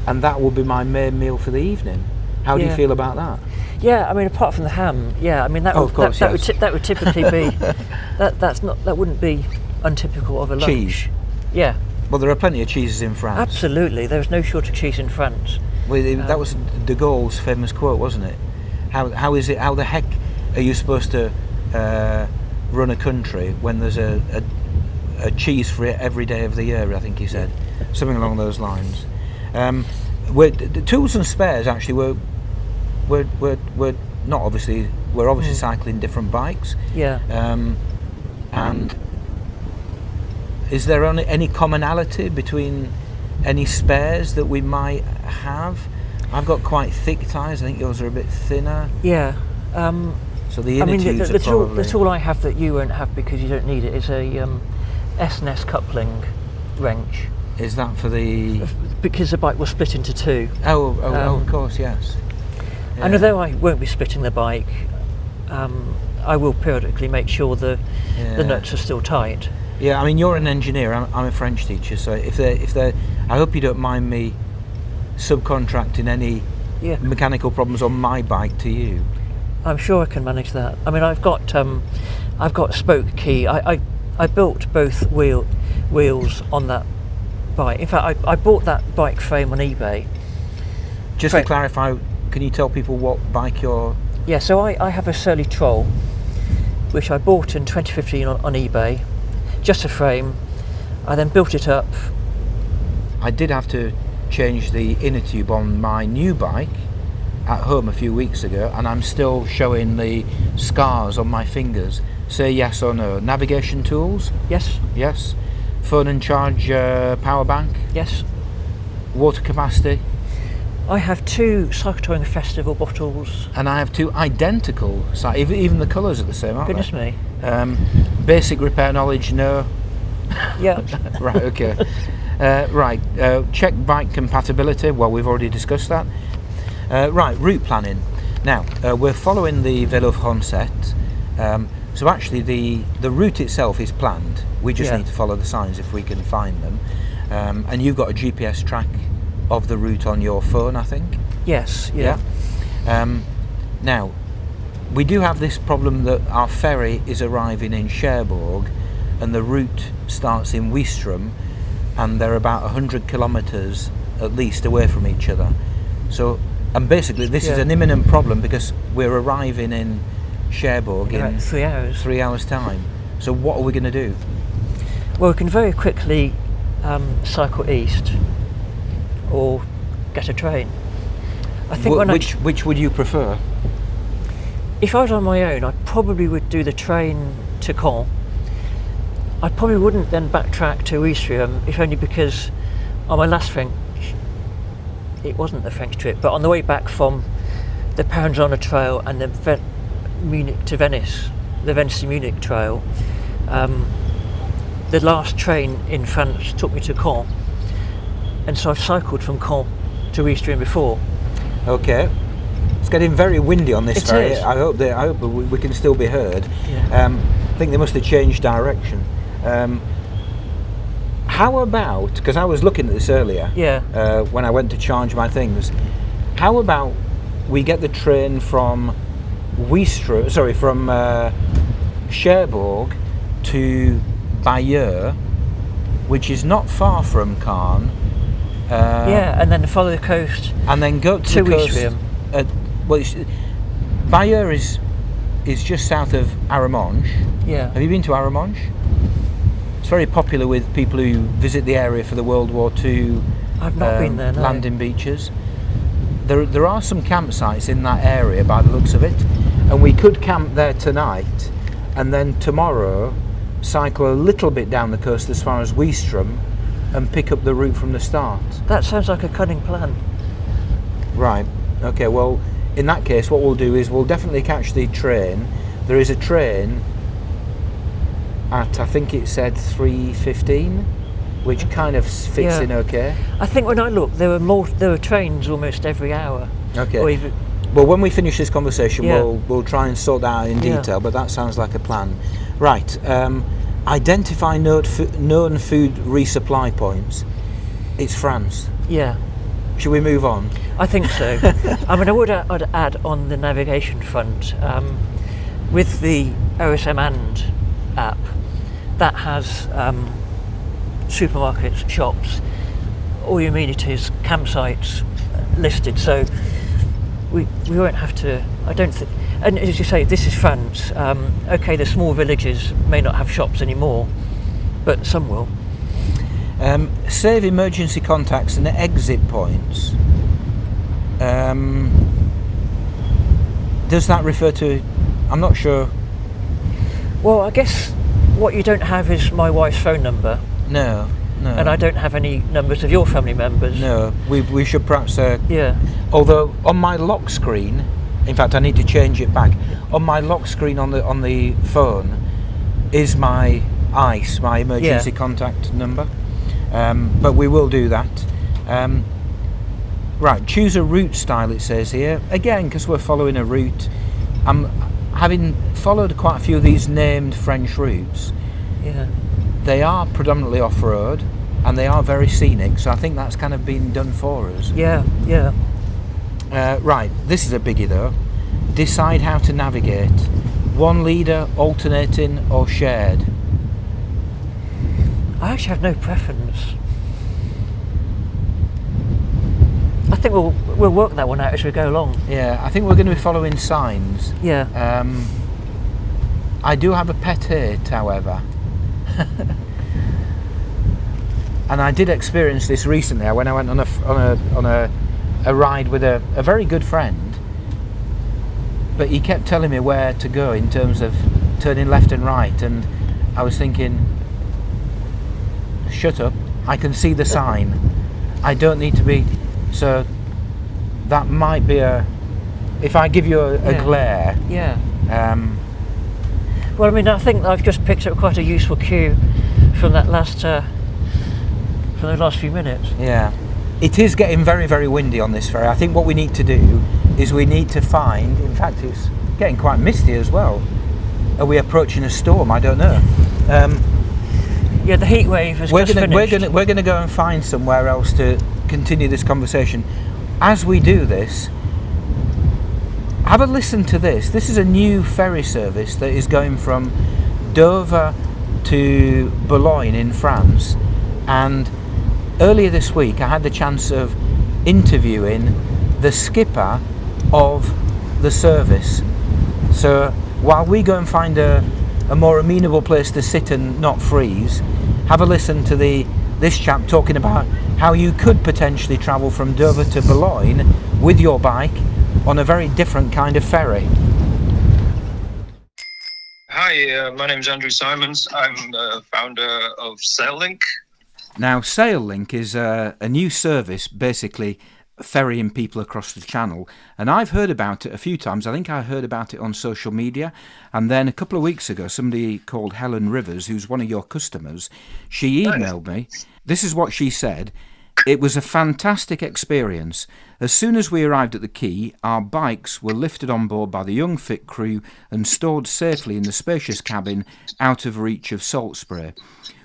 and that will be my main meal for the evening. How do you feel about that? Yeah, I mean, apart from the ham, that would typically be that wouldn't be untypical of a lunch. Cheese. Yeah. Well, there are plenty of cheeses in France. Absolutely, there's no shortage of cheese in France. Well, that was de Gaulle's famous quote, wasn't it? How the heck are you supposed to run a country when there's a a cheese for it every day of the year, I think he said. Something along those lines. The tools and spares actually we're not obviously, we're obviously cycling different bikes. Yeah. And is there any commonality between any spares that we might have? I've got quite thick tyres. I think yours are a bit thinner. Yeah. So the inner tubes are probably... the tool I have that you won't have because you don't need it is a S&S coupling wrench. Is that for the... Because the bike was split into two. Oh, of course, yes. Yeah. And although I won't be splitting the bike, I will periodically make sure the nuts are still tight. Yeah, I mean, you're an engineer. I'm a French teacher, so if they, I hope you don't mind me subcontracting any mechanical problems on my bike to you. I'm sure I can manage that. I mean, I've got spoke key. I built both wheels on that bike. In fact, I bought that bike frame on eBay. Just to clarify, can you tell people what bike you're... Yeah, so I have a Surly Troll, which I bought in 2015 on eBay. Just a frame. I then built it up. I did have to change the inner tube on my new bike at home a few weeks ago, and I'm still showing the scars on my fingers. Say yes or no. Navigation tools? Yes. Yes. Phone and charge power bank? Yes. Water capacity? I have 2 Cycle Touring Festival bottles. And I have 2 identical, even the colours are the same, aren't Goodness they? me. Basic repair knowledge, no. Yeah. Right, okay. Check bike compatibility. Well, we've already discussed that. Right, route planning. Now, we're following the Vélo Francette. So actually the route itself is planned. We just need to follow the signs if we can find them. And you've got a GPS track of the route on your phone, I think? Yes, yeah. Now, we do have this problem that our ferry is arriving in Cherbourg and the route starts in Weestrum, and they're about 100 kilometres at least away from each other. So, and basically this is an imminent problem because we're arriving in Cherbourg in 3 hours. 3 hours time. So what are we going to do? Well, we can very quickly cycle east or get a train. I think which would you prefer? If I was on my own, I probably would do the train to Caen. I probably wouldn't then backtrack to Weestrum, if only because on my last French, it wasn't the French trip, but on the way back from the Paranzana Trail and the Munich to Venice, the Venice to Munich Trail, the last train in France took me to Caen, and so I've cycled from Caen to Weestrum before. Okay. It's getting very windy on this ferry. Is. I hope we can still be heard. Yeah. I think they must have changed direction. How about, because I was looking at this earlier, when I went to charge my things, how about we get the train from Cherbourg to Bayeux, which is not far from Caen. And then follow the coast. And then go to the coast. Bayeux is just south of Arromanches. Yeah. Have you been to Arromanches? It's very popular with people who visit the area for the World War II. I've not been there, no. Landing beaches. There are some campsites in that area by the looks of it, and we could camp there tonight, and then tomorrow cycle a little bit down the coast as far as Weestrum, and pick up the route from the start. That sounds like a cunning plan. Right. Okay. Well, in that case, what we'll do is we'll definitely catch the train. There is a train at, I think it said 3:15, which kind of fits in okay. I think when I looked, there were trains almost every hour. Okay. Well, when we finish this conversation, we'll try and sort that out in detail. But that sounds like a plan. Right. Identify known food resupply points. It's France. Yeah. Should we move on? I think so. I mean, I'd add on the navigation front, with the OSM and app, that has supermarkets, shops, all your amenities, campsites listed. So we won't have to, I don't think, and as you say, this is France. Okay, the small villages may not have shops anymore, but some will. Save emergency contacts and exit points. Does that refer to... I'm not sure. Well, I guess what you don't have is my wife's phone number. No. And I don't have any numbers of your family members. No, we should perhaps... Yeah. Although on my lock screen, in fact I need to change it back, on my lock screen on the phone is my ICE, my emergency contact number. But we will do that. Right, choose a route style, it says here. Again, because we're following a route. I'm having followed quite a few of these named French routes. Yeah. They are predominantly off-road and they are very scenic, so I think that's kind of been done for us. Yeah. Right, this is a biggie though. Decide how to navigate. One leader, alternating or shared? I actually have no preference. I think we'll work that one out as we go along. Yeah, I think we're going to be following signs. Yeah. I do have a pet hate, however. And I did experience this recently when I went on a ride with a very good friend, but he kept telling me where to go in terms of turning left and right, and I was thinking, shut up, I can see the sign, I don't need to be... So that might be if I give you a glare. Yeah. Well, I mean, I think I've just picked up quite a useful cue from that last from the last few minutes. Yeah, it is getting very, very windy on this ferry. I think what we need to do is we need to find. In fact, it's getting quite misty as well. Are we approaching a storm? I don't know. Yeah, the heat wave has just finished. We're gonna go and find somewhere else to continue this conversation. As we do this, have a listen to this. This is a new ferry service that is going from Dover to Boulogne in France, and earlier this week I had the chance of interviewing the skipper of the service. So while we go and find a more amenable place to sit and not freeze, have a listen to this chap talking about how you could potentially travel from Dover to Boulogne with your bike on a very different kind of ferry. Hi, my name's Andrew Simons. I'm the founder of Saillink. Now, Saillink is a new service, basically ferrying people across the channel, and I've heard about it a few times. I think I heard about it on social media, and then a couple of weeks ago somebody called Helen Rivers, who's one of your customers, she emailed me. This is what she said: it was a fantastic experience. As soon as we arrived at the quay, our bikes were lifted on board by the young fit crew and stored safely in the spacious cabin out of reach of salt spray.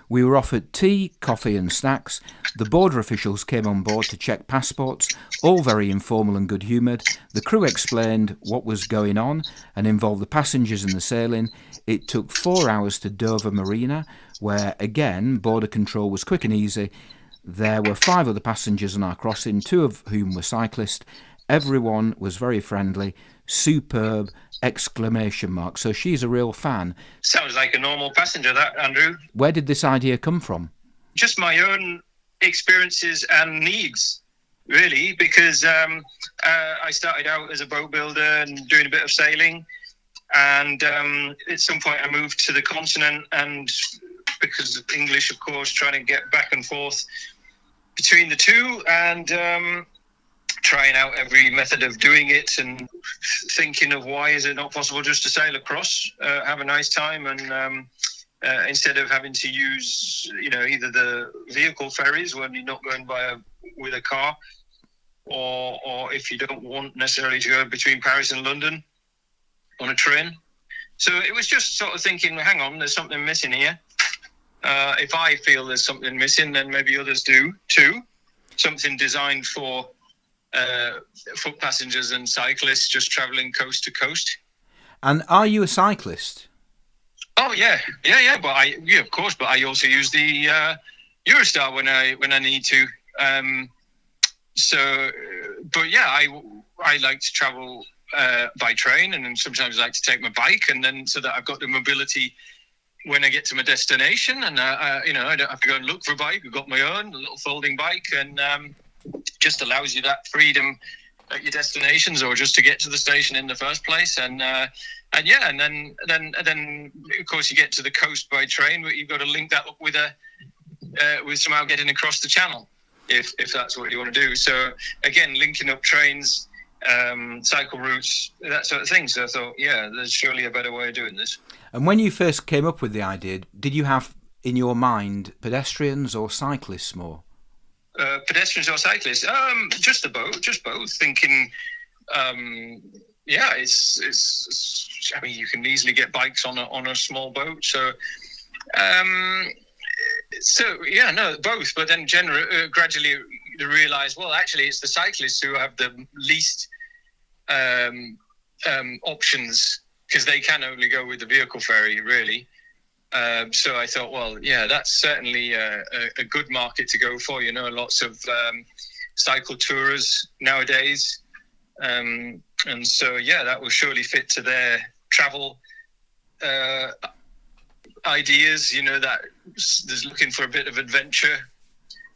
We were offered tea, coffee and snacks. The border officials came on board to check passports, all very informal and good-humoured. The crew explained what was going on and involved the passengers in the sailing. It took 4 hours to Dover Marina, where, again, border control was quick and easy. There were 5 other passengers on our crossing, 2 of whom were cyclists. Everyone was very friendly. Superb! Exclamation mark. So she's a real fan. Sounds like a normal passenger, that, Andrew. Where did this idea come from? Just my own experiences and needs, really, because I started out as a boat builder and doing a bit of sailing, and at some point I moved to the continent, and because of English, of course, trying to get back and forth between the two, and trying out every method of doing it, and thinking of why is it not possible just to sail across, have a nice time, and instead of having to use, either the vehicle ferries when you're not going with a car, or if you don't want necessarily to go between Paris and London on a train. So it was just sort of thinking, hang on, there's something missing here. If I feel there's something missing, then maybe others do too. Something designed for foot passengers and cyclists just travelling coast to coast. And are you a cyclist? Oh yeah. But of course. But I also use the Eurostar when I need to. I like to travel by train, and then sometimes I like to take my bike, and then so that I've got the mobility when I get to my destination, and I don't have to go and look for a bike. I've got my own little folding bike, and just allows you that freedom at your destinations, or just to get to the station in the first place. And then of course you get to the coast by train, but you've got to link that up with somehow getting across the channel, if that's what you want to do. So again, linking up trains, cycle routes, that sort of thing. So I thought, there's surely a better way of doing this. And when you first came up with the idea, did you have in your mind pedestrians or cyclists more? Pedestrians or cyclists? Just both. Thinking, it's. I mean, you can easily get bikes on a small boat. So, both. But then gradually they realise, well, actually, it's the cyclists who have the least options, because they can only go with the vehicle ferry, really. So I thought, well, that's certainly a good market to go for. Lots of cycle tourers nowadays. And so, that will surely fit to their travel ideas, that there's looking for a bit of adventure,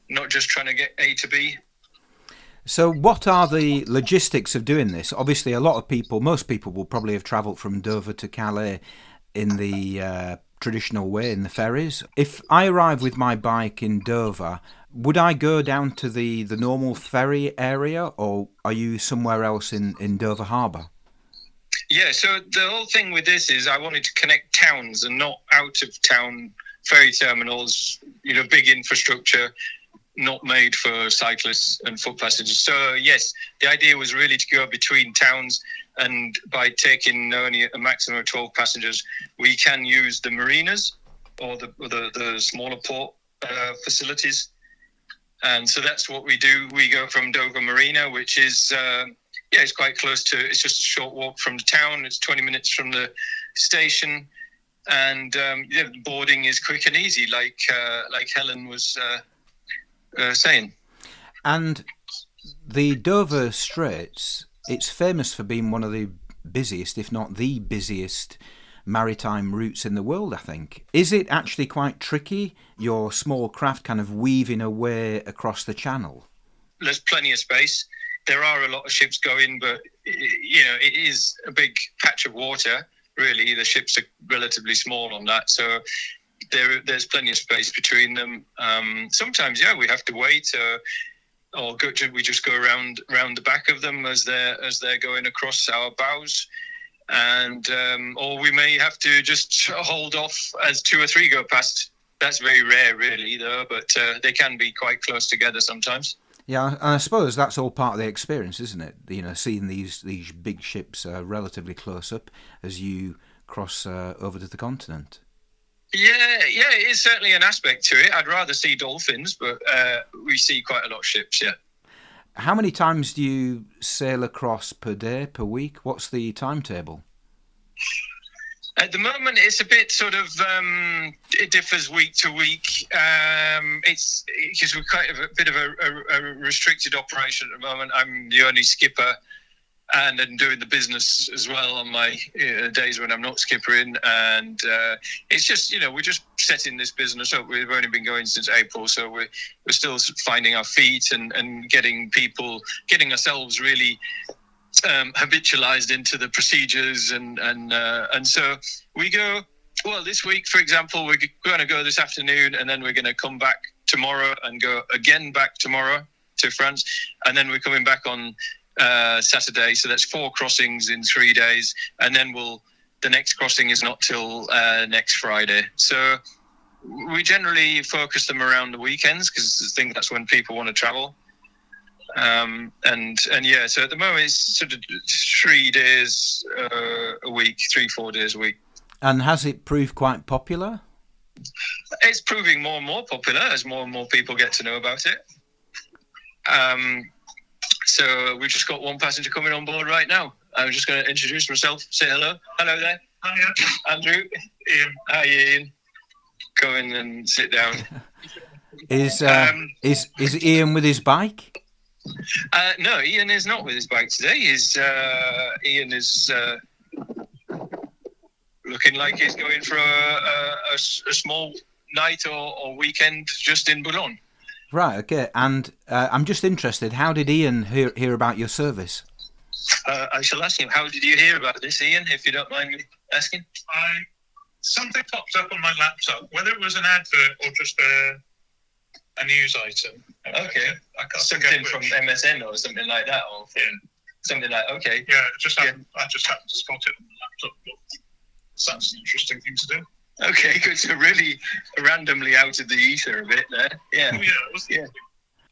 not just trying to get A to B. So what are the logistics of doing this? Obviously, most people will probably have travelled from Dover to Calais in the traditional way, in the ferries. If I arrive with my bike in Dover, would I go down to the normal ferry area, or are you somewhere else in Dover Harbour? Yeah, so the whole thing with this is I wanted to connect towns and not out of town ferry terminals, big infrastructure, not made for cyclists and foot passengers. So yes, the idea was really to go between towns, and by taking only a maximum of 12 passengers, we can use the marinas or the smaller port facilities. And so that's what we do. We go from Dover Marina, which is it's quite close to. It's just a short walk from the town. It's 20 minutes from the station, and boarding is quick and easy, like Helen was saying. And the Dover Straits, it's famous for being one of the busiest, if not the busiest, maritime routes in the world, I think. Is it actually quite tricky, your small craft kind of weaving a way across the channel? There's plenty of space. There are a lot of ships going, but it is a big patch of water, really. The ships are relatively small on that, so there's plenty of space between them. Sometimes, we have to wait, or we just go around the back of them as they're going across our bows, and or we may have to just hold off as 2 or 3 go past. That's very rare, really, though. But they can be quite close together sometimes. Yeah, and I suppose that's all part of the experience, isn't it? Seeing these big ships relatively close up as you cross over to the continent. Yeah, it is certainly an aspect to it. I'd rather see dolphins, but we see quite a lot of ships, yeah. How many times do you sail across per day, per week? What's the timetable? At the moment, it's a bit sort of, it differs week to week. It's because we're quite a bit of a restricted operation at the moment. I'm the only skipper, and then doing the business as well on my days when I'm not skippering. And it's just, we're just setting this business up. We've only been going since April, so we're still finding our feet and getting ourselves really habitualized into the procedures. And so we go, well, this week, for example, we're going to go this afternoon, and then we're going to come back tomorrow and go again back tomorrow to France. And then we're coming back on Saturday, so that's 4 crossings in 3 days, and then the next crossing is not till next Friday. So we generally focus them around the weekends, because I think that's when people want to travel. So at the moment it's sort of 3 days a week, 3-4 days a week. And has it proved quite popular? It's proving more and more popular as more and more people get to know about it. So we've just got one passenger coming on board right now. I'm just going to introduce myself, say hello. Hello there. Hiya. Andrew. Ian. Hi, Ian. Come in and sit down. Is Ian with his bike? No, Ian is not with his bike today. Ian is looking like it's going for a small night or weekend just in Boulogne. Right, okay. And I'm just interested, how did Ian hear about your service? I shall ask him, how did you hear about this, Ian, if you don't mind me asking? Something popped up on my laptop, whether it was an advert or just a news item. Okay. I can't Something from MSN or something like that, or something like, okay. Yeah, I just happened to spot it on the laptop. Sounds an interesting thing to do. Okay, good. So really randomly out of the ether a bit there. Yeah. Oh, yeah, it was. Yeah.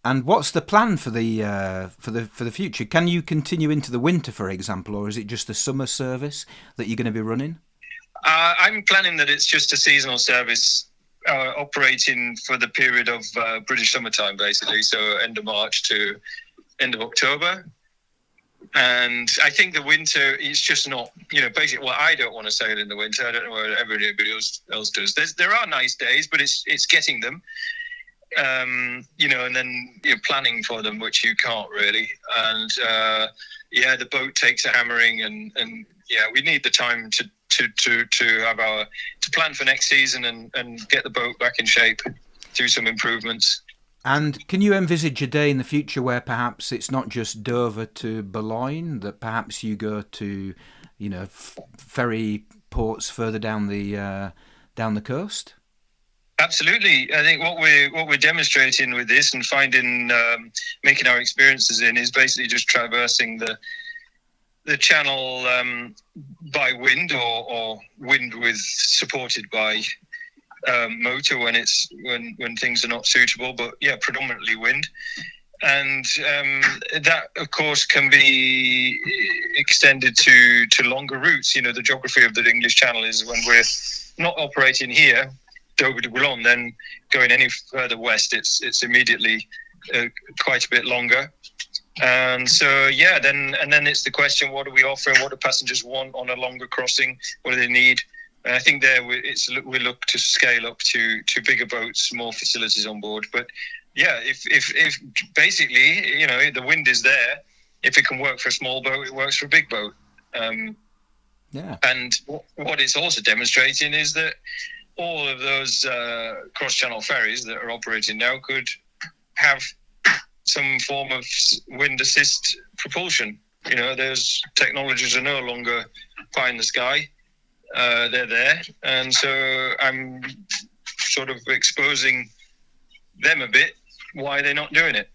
And what's the plan for the future? Can you continue into the winter, for example, or is it just a summer service that you're going to be running? I'm planning that it's just a seasonal service operating for the period of British summertime, basically. So end of March to end of October. And I think the winter is just not, basically, well, I don't want to sail in the winter. I don't know what everybody else does. There are nice days, but it's getting them, and then you're planning for them, which you can't really. And the boat takes a hammering, and we need the time to plan for next season and get the boat back in shape, do some improvements. And can you envisage a day in the future where perhaps it's not just Dover to Boulogne, that perhaps you go to, ferry ports further down the coast? Absolutely. I think what we're demonstrating with this and finding, making our experiences in, is basically just traversing the channel by wind or wind supported by motor when things are not suitable, but predominantly wind. And that of course can be extended to longer routes. The geography of the English Channel is, when we're not operating here, Dover-Boulogne, then going any further west, it's immediately quite a bit longer. And so then it's the question, what do we offer and what do passengers want on a longer crossing? What do they need? And I think there we look to scale up to bigger boats, more facilities on board. But if basically the wind is there, if it can work for a small boat, it works for a big boat. And what it's also demonstrating is that all of those cross-channel ferries that are operating now could have some form of wind assist propulsion. Those technologies are no longer pie in the sky. They're there, and so I'm sort of exposing them a bit why they're not doing it.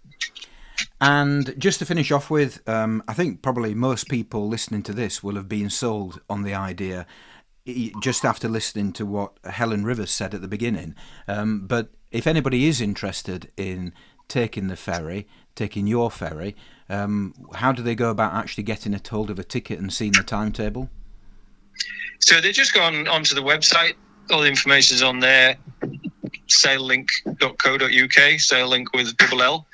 And just to finish off with, I think probably most people listening to this will have been sold on the idea just after listening to what Helen Rivers said at the beginning. But if anybody is interested in taking your ferry, how do they go about actually getting a hold of a ticket and seeing the timetable? So they just go onto the website. All the information is on there. Saillink.co.uk, Saillink with double L.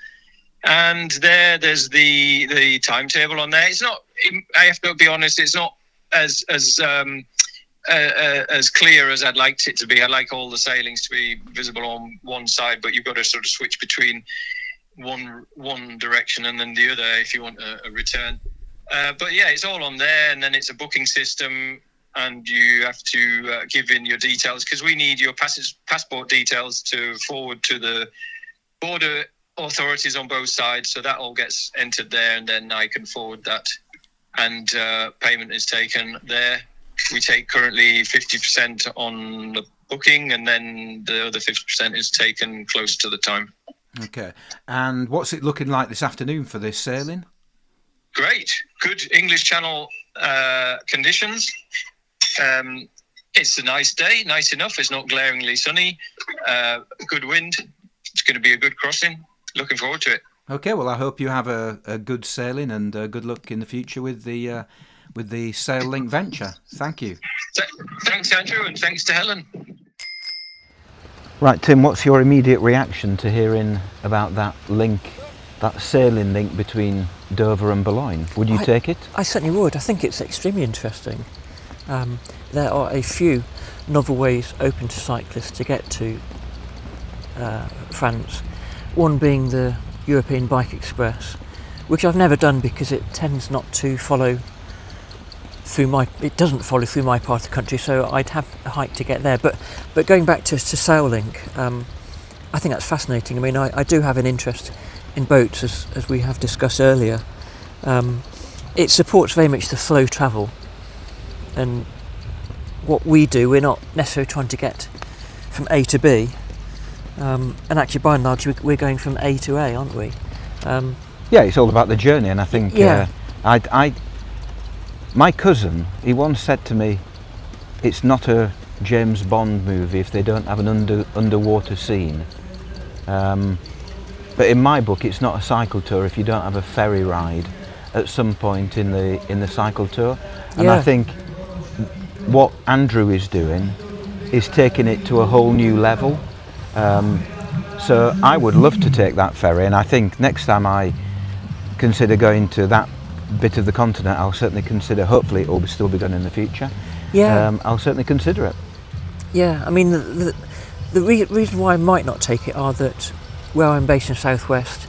And there's the timetable on there. It's not, I have to be honest, it's not as clear as I'd like it to be. I'd like all the sailings to be visible on one side, but you've got to sort of switch between one direction and then the other if you want a return. But it's all on there, and then it's a booking system. And you have to give in your details, because we need your passport details to forward to the border authorities on both sides. So that all gets entered there, and then I can forward that. And payment is taken there. We take currently 50% on the booking, and then the other 50% is taken close to the time. Okay. And what's it looking like this afternoon for this sailing? Great. Good English Channel conditions. It's a nice day, nice enough. It's not glaringly sunny. Good wind. It's going to be a good crossing. Looking forward to it. Okay, well, I hope you have a good sailing and good luck in the future with the Saillink venture. Thank you. Thanks, Andrew, and thanks to Helen. Right, Tim, what's your immediate reaction to hearing about that sailing link between Dover and Boulogne? Would you take it? I certainly would. I think it's extremely interesting. There are a few novel ways open to cyclists to get to France. One being the European Bike Express, which I've never done because it tends not to follow it doesn't follow through my part of the country, so I'd have a hike to get there. But going back to Saillink, I think that's fascinating. I mean, I do have an interest in boats, as we have discussed earlier. It supports very much the flow travel, and what we do, we're not necessarily trying to get from A to B, and actually by and large we're going from A to A, aren't we? Yeah, it's all about the journey, and I think my cousin, he once said to me, it's not a James Bond movie if they don't have an underwater scene. But in my book, it's not a cycle tour if you don't have a ferry ride at some point in the cycle tour. And I think what Andrew is doing is taking it to a whole new level. So I would love to take that ferry, and I think next time I consider going to that bit of the continent, I'll certainly consider, hopefully it will still be done in the future. I'll certainly consider it. I mean, the reason why I might not take it are that where I'm based in Southwest,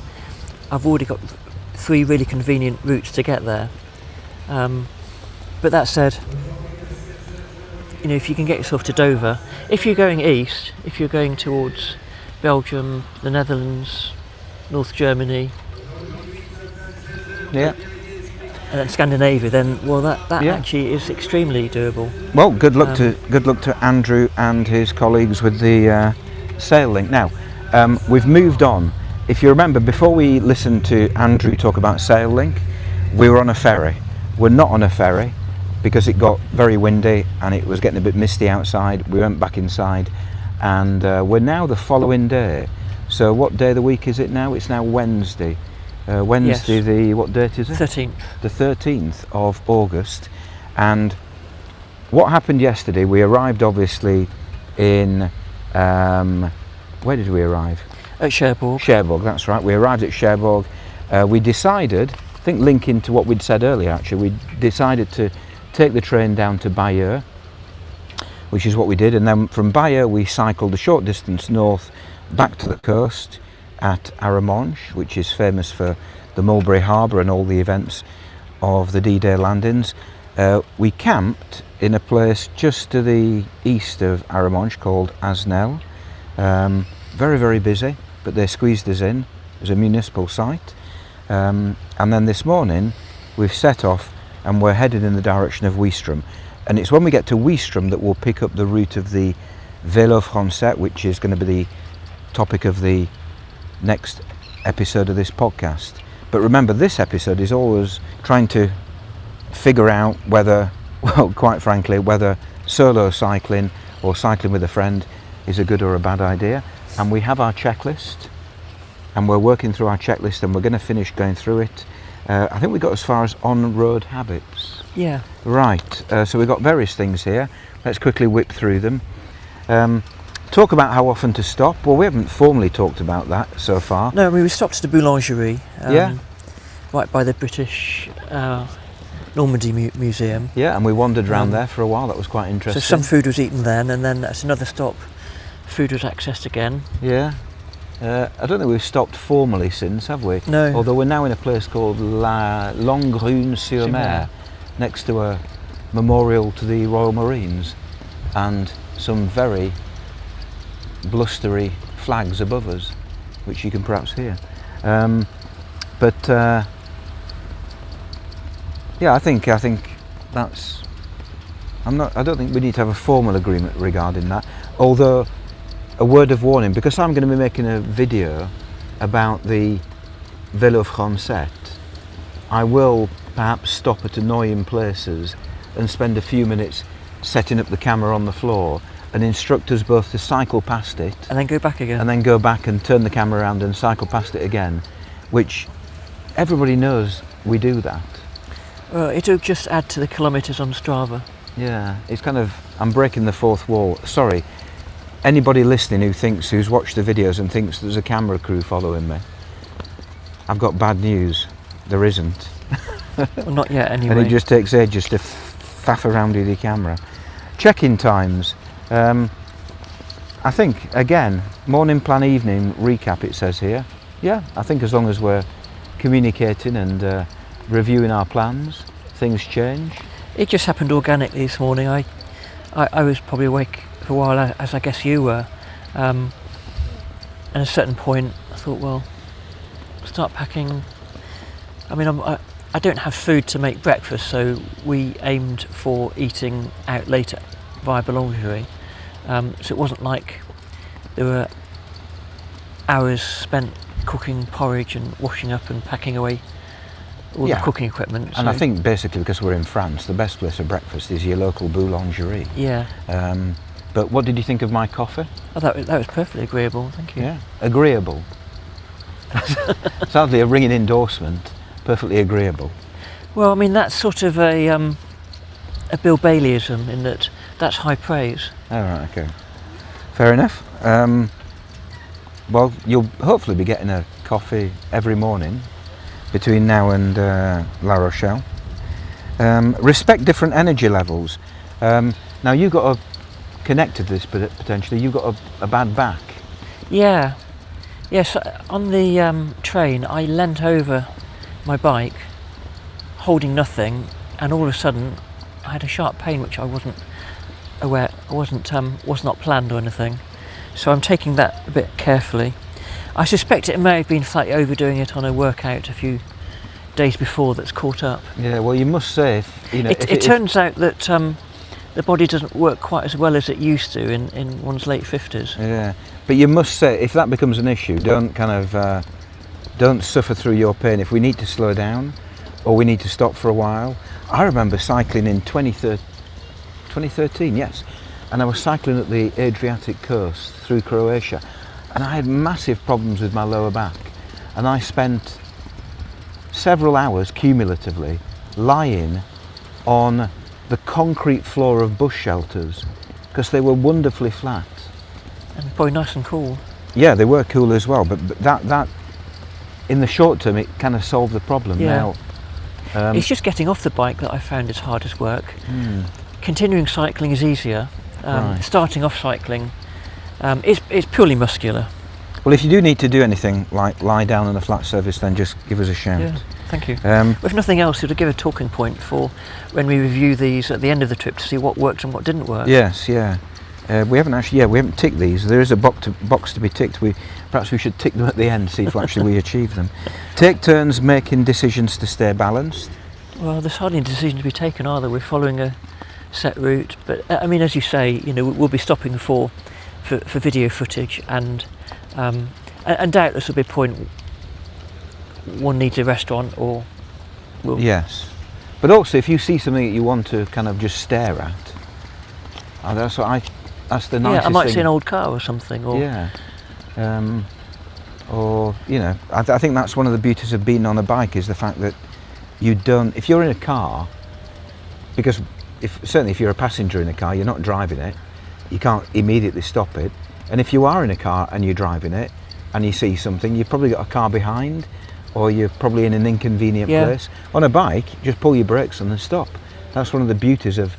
I've already got 3 really convenient routes to get there. But that said, you know, if you can get yourself to Dover, if you're going east, if you're going towards Belgium, the Netherlands, North Germany, and then Scandinavia, then that actually is extremely doable. Well, good luck to Andrew and his colleagues with the Saillink. Now, we've moved on. If you remember, before we listened to Andrew talk about Saillink, we were on a ferry. We're not on a ferry because it got very windy and it was getting a bit misty outside. We went back inside, and we're now the following day. So what day of the week is it now? It's now Wednesday. Wednesday, yes. What date is it? 13th. The 13th of August. And what happened yesterday, we arrived obviously in, where did we arrive? At Cherbourg. Cherbourg, that's right. We arrived at Cherbourg. We decided, I think linking to what we'd said earlier actually, we decided to take the train down to Bayeux, which is what we did. And then from Bayeux we cycled a short distance north back to the coast at Arromanches, which is famous for the Mulberry Harbour and all the events of the D-Day landings. We camped in a place just to the east of Arromanches called Asnel. Very, very busy, but they squeezed us in. It was a municipal site. And then this morning we've set off and we're headed in the direction of Ouistreham. And it's when we get to Ouistreham that we'll pick up the route of the Vélo Francette, which is going to be the topic of the next episode of this podcast. But remember, this episode is always trying to figure out whether, well, quite frankly, whether solo cycling or cycling with a friend is a good or a bad idea. And we have our checklist, and we're working through our checklist, and we're going to finish going through it. I think we got as far as on-road habits. Yeah. Right, so we've got various things here. Let's quickly whip through them. Talk about how often to stop. Well, we haven't formally talked about that so far. No, I mean, we stopped at the Boulangerie, right by the British Normandy Museum. Yeah, and we wandered around there for a while. That was quite interesting. So some food was eaten then, and then at another stop, food was accessed again. Yeah. I don't think we've stopped formally since, have we? No. Although we're now in a place called La Longrune-sur-Mer, next to a memorial to the Royal Marines, and some very blustery flags above us, which you can perhaps hear. I think that's. I don't think we need to have a formal agreement regarding that. Although, a word of warning, because I'm going to be making a video about the Vélo Francette, I will perhaps stop at annoying places and spend a few minutes setting up the camera on the floor and instruct us both to cycle past it and then go back again, and then go back and turn the camera around and cycle past it again, which everybody knows we do that. Well, it'll just add to the kilometres on Strava. Yeah, it's kind of, I'm breaking the fourth wall. Sorry, anybody listening who's watched the videos and thinks there's a camera crew following me, I've got bad news. There isn't. Well, not yet anyway. And it just takes ages to faff around with your camera. Check-in times. I think, again, morning plan, evening recap it says here. Yeah, I think as long as we're communicating and reviewing our plans, things change. It just happened organically this morning. I was probably awake for a while, as I guess you were. And at a certain point, I thought, well, start packing. I mean, I don't have food to make breakfast, so we aimed for eating out later via boulangerie. So it wasn't like there were hours spent cooking porridge and washing up and packing away all the cooking equipment. And I think basically because we're in France, the best place for breakfast is your local boulangerie. Yeah. But what did you think of my coffee? Oh, that was perfectly agreeable, thank you. Yeah, agreeable. Sadly, a ringing endorsement. Perfectly agreeable. Well, I mean, that's sort of a Bill Baileyism in that that's high praise. All right, okay. Fair enough. Well, you'll hopefully be getting a coffee every morning between now and La Rochelle. Respect different energy levels. Now, you got connected to this potentially. You got a bad back. Yeah. Yes, on the train, I leant over my bike, holding nothing, and all of a sudden, I had a sharp pain which I wasn't aware, was not planned or anything. So I'm taking that a bit carefully. I suspect it may have been slightly overdoing it on a workout a few days before that's caught up. Yeah, well, you must say, it turns out that the body doesn't work quite as well as it used to in one's late 50s. Yeah, but you must say, if that becomes an issue, don't suffer through your pain. If we need to slow down or we need to stop for a while. I remember cycling in 2013, yes, and I was cycling at the Adriatic coast through Croatia, and I had massive problems with my lower back, and I spent several hours cumulatively lying on the concrete floor of bus shelters because they were wonderfully flat. And probably nice and cool. Yeah, they were cool as well, but that in the short term it kind of solved the problem. Yeah. Now, it's just getting off the bike that I found is hardest work. Continuing cycling is easier. Right. Starting off cycling is purely muscular. Well, if you do need to do anything like lie down on a flat surface, then just give us a shout. Yeah, thank you. If nothing else, it'll give a talking point for when we review these at the end of the trip to see what worked and what didn't work. Yes, yeah. We haven't ticked these. There is a box to be ticked. Perhaps we should tick them at the end, see if actually we achieve them. Take turns making decisions to stay balanced. Well, there's hardly a decision to be taken, are there? We're following a set route, but I mean, as you say, we'll be stopping for video footage, and doubtless there'll be a point one needs a restaurant or. Yes, but also if you see something that you want to kind of just stare at, that's the nicest thing. Yeah, I might see an old car or something. Or yeah. I think that's one of the beauties of being on a bike is the fact that if you're in a car, because certainly if you're a passenger in a car, you're not driving it, you can't immediately stop it. And if you are in a car and you're driving it and you see something, you've probably got a car behind, or you're probably in an inconvenient place. On a bike, just pull your brakes and then stop. That's one of the beauties of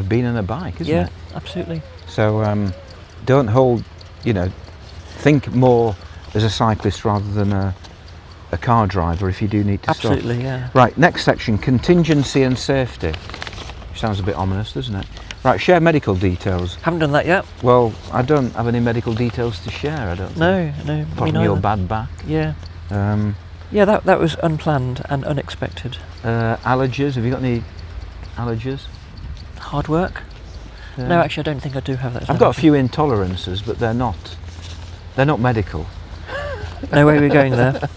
being on a bike, isn't it? Yeah, absolutely. So don't hold, think more as a cyclist rather than a car driver if you do need to stop. Absolutely, yeah. Right, next section, contingency and safety. Sounds a bit ominous, doesn't it? Right, share medical details. Haven't done that yet. Well, I don't have any medical details to share, I don't think. No. Apart from your bad back. Yeah. Yeah, that was unplanned and unexpected. Allergies, have you got any allergies? Hard work? Yeah. No, actually I don't think I do have that. I've got a few intolerances, but they're not medical. No way we're going there.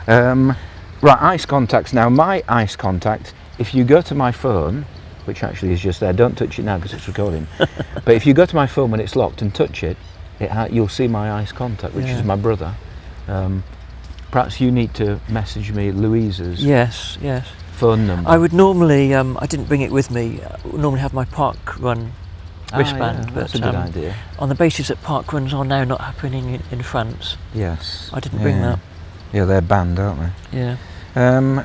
Right, ice contacts. Now, my ice contact, if you go to my phone, which actually is just there, don't touch it now because it's recording, but if you go to my phone when it's locked and touch it, you'll see my ice contact, which is my brother. Perhaps you need to message me Louisa's phone number. I would normally, I didn't bring it with me, I would normally have my park run wristband, yeah, that's a good idea. On the basis that park runs are now not happening in France. Yes. I didn't bring that. Yeah, they're banned, aren't they? Yeah.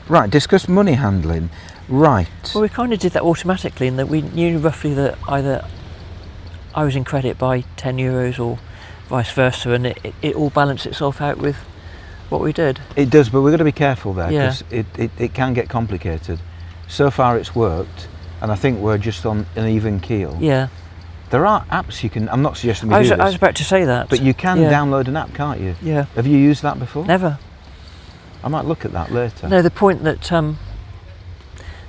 Right, discuss money handling. Right. Well, we kind of did that automatically in that we knew roughly that either I was in credit by €10 or vice versa, and it all balanced itself out with what we did. It does, but we've got to be careful there because Yeah. it can get complicated. so far it's worked, and I think we're just on an even keel. Yeah. There are apps you can. I'm not suggesting we I do this. was about to say that. But you can Yeah. download an app, can't you? Yeah. Have you used that before? Never. I might look at that later. No, the point that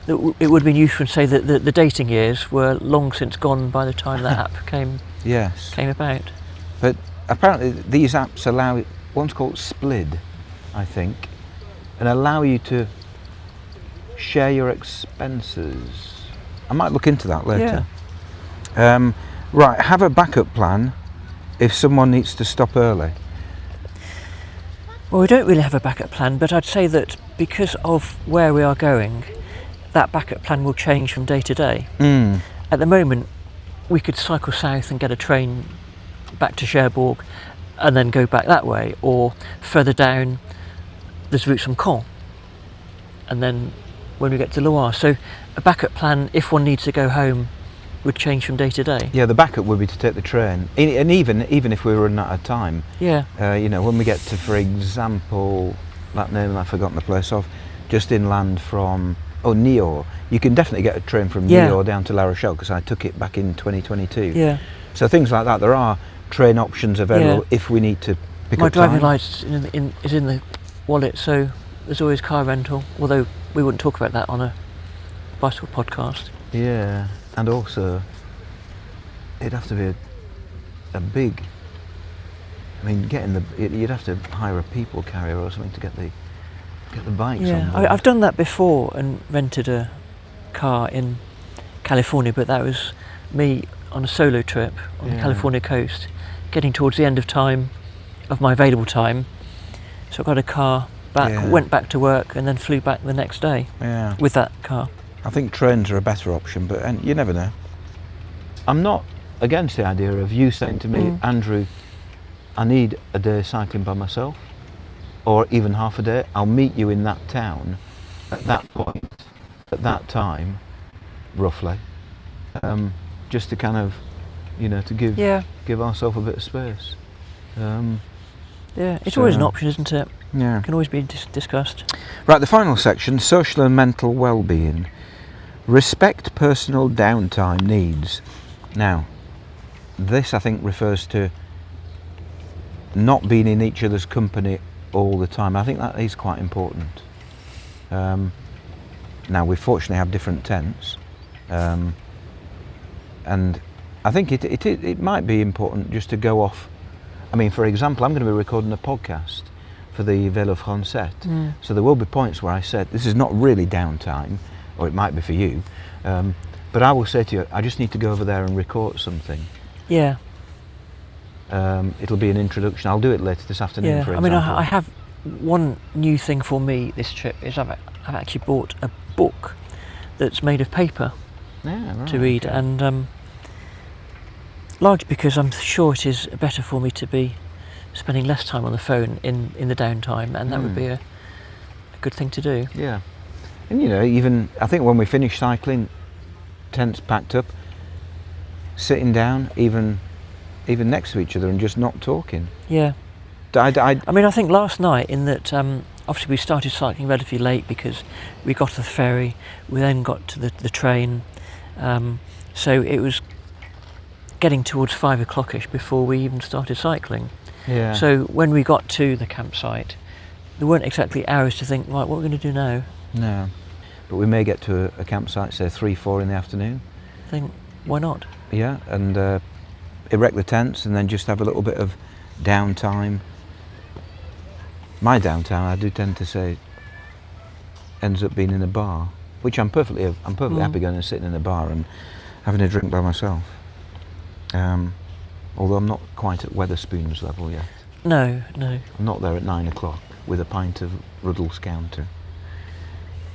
it would have been useful to say that the dating years were long since gone by the time that app came about. But apparently these apps allow, one's called Splid, I think, and allow you to share your expenses. I might look into that later. Yeah. Right, have a backup plan if someone needs to stop early. Well, we don't really have a backup plan, but I'd say that because of where we are going, that backup plan will change from day to day. At the moment, we could cycle south and get a train back to Cherbourg and then go back that way, or further down there's routes from Caen, and then when we get to Loire. So a backup plan, if one needs to go home, would change from day to day. Yeah, the backup would be to take the train, and even if we run out of time. Yeah. When we get to, for example, that name I've forgotten the place of, just inland from Niort, you can definitely get a train from Niort down to La Rochelle, because I took it back in 2022. Yeah. So things like that, there are train options available if we need to pick My up time. driving licence is in the wallet, so there's always car rental, although we wouldn't talk about that on a bicycle podcast. Yeah, and also it'd have to be a big, I mean, you'd have to hire a people carrier or something to get the bikes on board. I've done that before and rented a car in California, but that was me on a solo trip on the California coast, getting towards the end of my available time. So I got a car back, went back to work, and then flew back the next day with that car. I think trains are a better option, but you never know. I'm not against the idea of you saying to me, Andrew, I need a day cycling by myself, or even half a day. I'll meet you in that town at that point, at that time, roughly, just to kind of, to give ourselves a bit of space. It's always an option, isn't it? Yeah. It can always be discussed. Right, the final section, social and mental well-being. Respect personal downtime needs. Now, this I think refers to not being in each other's company all the time. I think that is quite important. Now, we fortunately have different tents, and I think it might be important just to go off. I mean, for example, I'm going to be recording a podcast for the Vélo Francette, so there will be points where I said, this is not really downtime, or it might be for you, but I will say to you, I just need to go over there and record something. Yeah. It'll be an introduction. I'll do it later this afternoon, for example. I mean, I have one new thing for me this trip is I've actually bought a book that's made of paper to read, and largely because I'm sure it is better for me to be spending less time on the phone in the downtime, and that would be a good thing to do. Yeah, and even I think when we finish cycling, tents packed up, sitting down, even next to each other and just not talking. Yeah. I mean, I think last night, in that obviously we started cycling relatively late because we got to the ferry, we then got to the train, so it was getting towards 5 o'clock-ish before we even started cycling. Yeah. So when we got to the campsite, there weren't exactly hours to think, right, what are we going to do now? No, but we may get to a campsite, say 3-4 in the afternoon. I think, why not? Yeah, and erect the tents and then just have a little bit of downtime. My downtime, I do tend to say, ends up being in a bar, which I'm perfectly happy going and sitting in a bar and having a drink by myself. Although I'm not quite at Wetherspoon's level yet. No. I'm not there at 9 o'clock with a pint of Ruddle's Counter.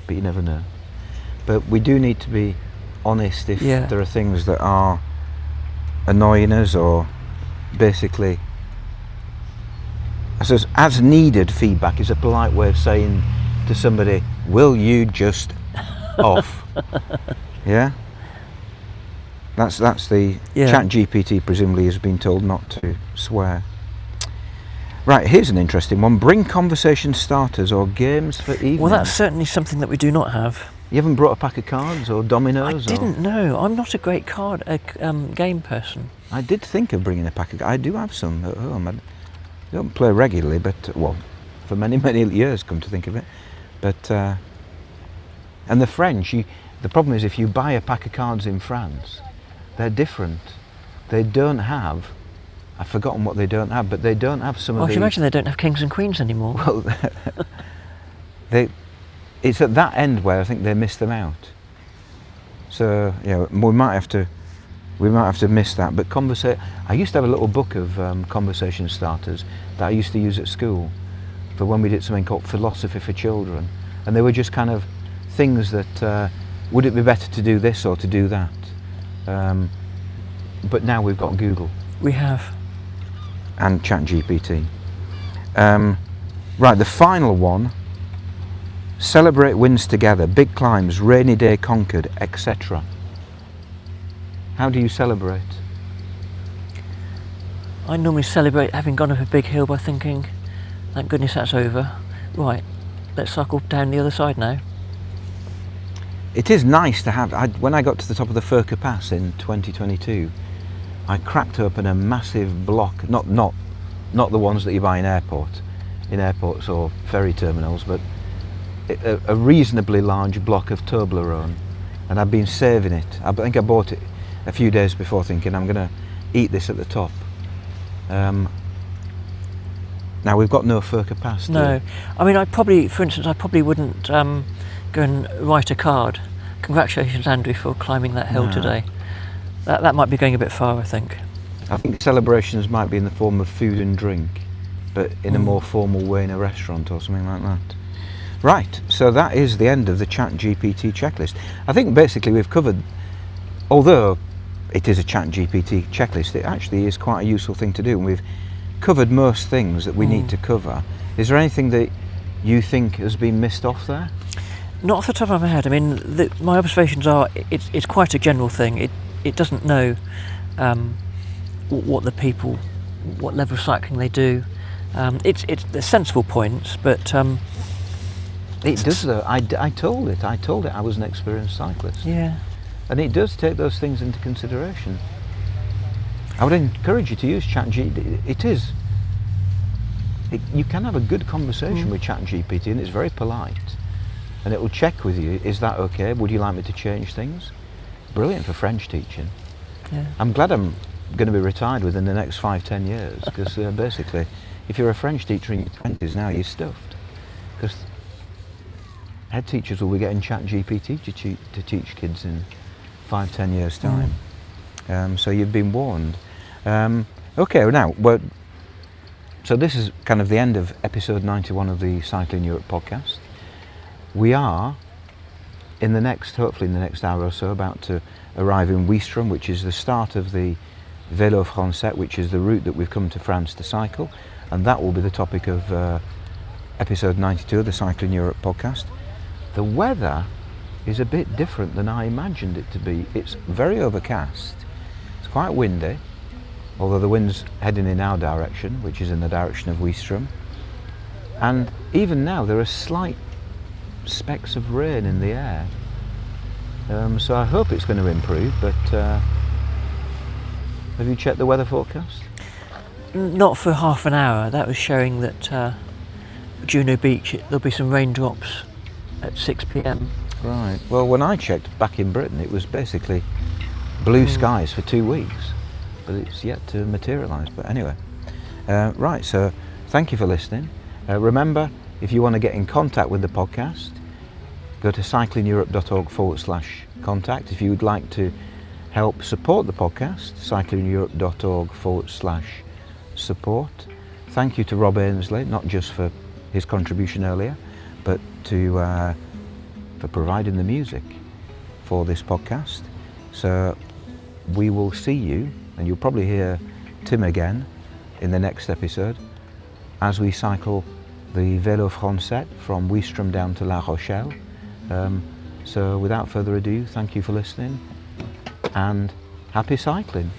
But you never know. But we do need to be honest if there are things that are annoying us, or basically, I suppose, as needed feedback is a polite way of saying to somebody, will you just off? Yeah? That's the ChatGPT presumably has been told not to swear. Right, here's an interesting one. Bring conversation starters or games for evenings. Well, that's certainly something that we do not have. You haven't brought a pack of cards or dominoes? I didn't know. I'm not a great game person. I did think of bringing a pack of. I do have some at home. I don't play regularly, but for many years, come to think of it. But and the French, the problem is if you buy a pack of cards in France, they're different. They don't have. I've forgotten what they don't have, but they don't have some of the. I can imagine they don't have kings and queens anymore. Well, it's at that end where I think they miss them out. So we might have to miss that. But I used to have a little book of conversation starters that I used to use at school for when we did something called philosophy for children, and they were just kind of things that would it be better to do this or to do that. But now we've got Google. We have. And ChatGPT. Right, the final one. Celebrate wins together, big climbs, rainy day conquered, etc. How do you celebrate? I normally celebrate having gone up a big hill by thinking, thank goodness that's over. Right, let's cycle down the other side now. It is nice to have. When I got to the top of the Furka Pass in 2022, I cracked open a massive block, not the ones that you buy in airports or ferry terminals, but a reasonably large block of Toblerone, and I've been saving it. I think I bought it a few days before, thinking I'm going to eat this at the top. Now we've got no Furka Pass. No, I mean, for instance, I probably wouldn't go and write a card. Congratulations, Andrew, for climbing that hill today. That might be going a bit far, I think. I think celebrations might be in the form of food and drink, but in a more formal way in a restaurant or something like that. Right, so that is the end of the ChatGPT checklist. I think basically we've covered, although it is a ChatGPT checklist, it actually is quite a useful thing to do, and we've covered most things that we need to cover. Is there anything that you think has been missed off there? Not off the top of my head. I mean, my observations are it's quite a general thing. It doesn't know what level of cycling they do. It's sensible points, but it does though. I told it I was an experienced cyclist. Yeah. And it does take those things into consideration. I would encourage you to use ChatGPT. You can have a good conversation with ChatGPT, and it's very polite. And it will check with you, is that okay? Would you like me to change things? Brilliant for French teaching. Yeah. I'm glad I'm going to be retired within the next 5-10 years, because basically, if you're a French teacher in your 20s now, you're stuffed. Because head teachers will be getting ChatGPT to teach kids in 5-10 years' time. So you've been warned. Okay, now, so this is kind of the end of episode 91 of the Cycling Europe podcast. We are, hopefully in the next hour or so, about to arrive in Ouistreham, which is the start of the Vélo Francette, which is the route that we've come to France to cycle, and that will be the topic of episode 92 of the Cycling Europe podcast. The weather is a bit different than I imagined it to be. It's very overcast, it's quite windy, although the wind's heading in our direction, which is in the direction of Ouistreham, and even now there are slight specks of rain in the air, so I hope it's going to improve. But have you checked the weather forecast? Not for half an hour. That was showing that Juno Beach, there'll be some raindrops at 6 p.m. Right, well, when I checked back in Britain, it was basically blue skies for 2 weeks, but it's yet to materialise. But anyway, right, so thank you for listening. Remember, if you want to get in contact with the podcast, go to cyclingeurope.org/contact. If you would like to help support the podcast, cyclingeurope.org/support. Thank you to Rob Ainsley, not just for his contribution earlier, but for providing the music for this podcast. So we will see you, and you'll probably hear Tim again in the next episode, as we cycle the Vélo Francette from Ouistreham down to La Rochelle. So without further ado, thank you for listening, and happy cycling.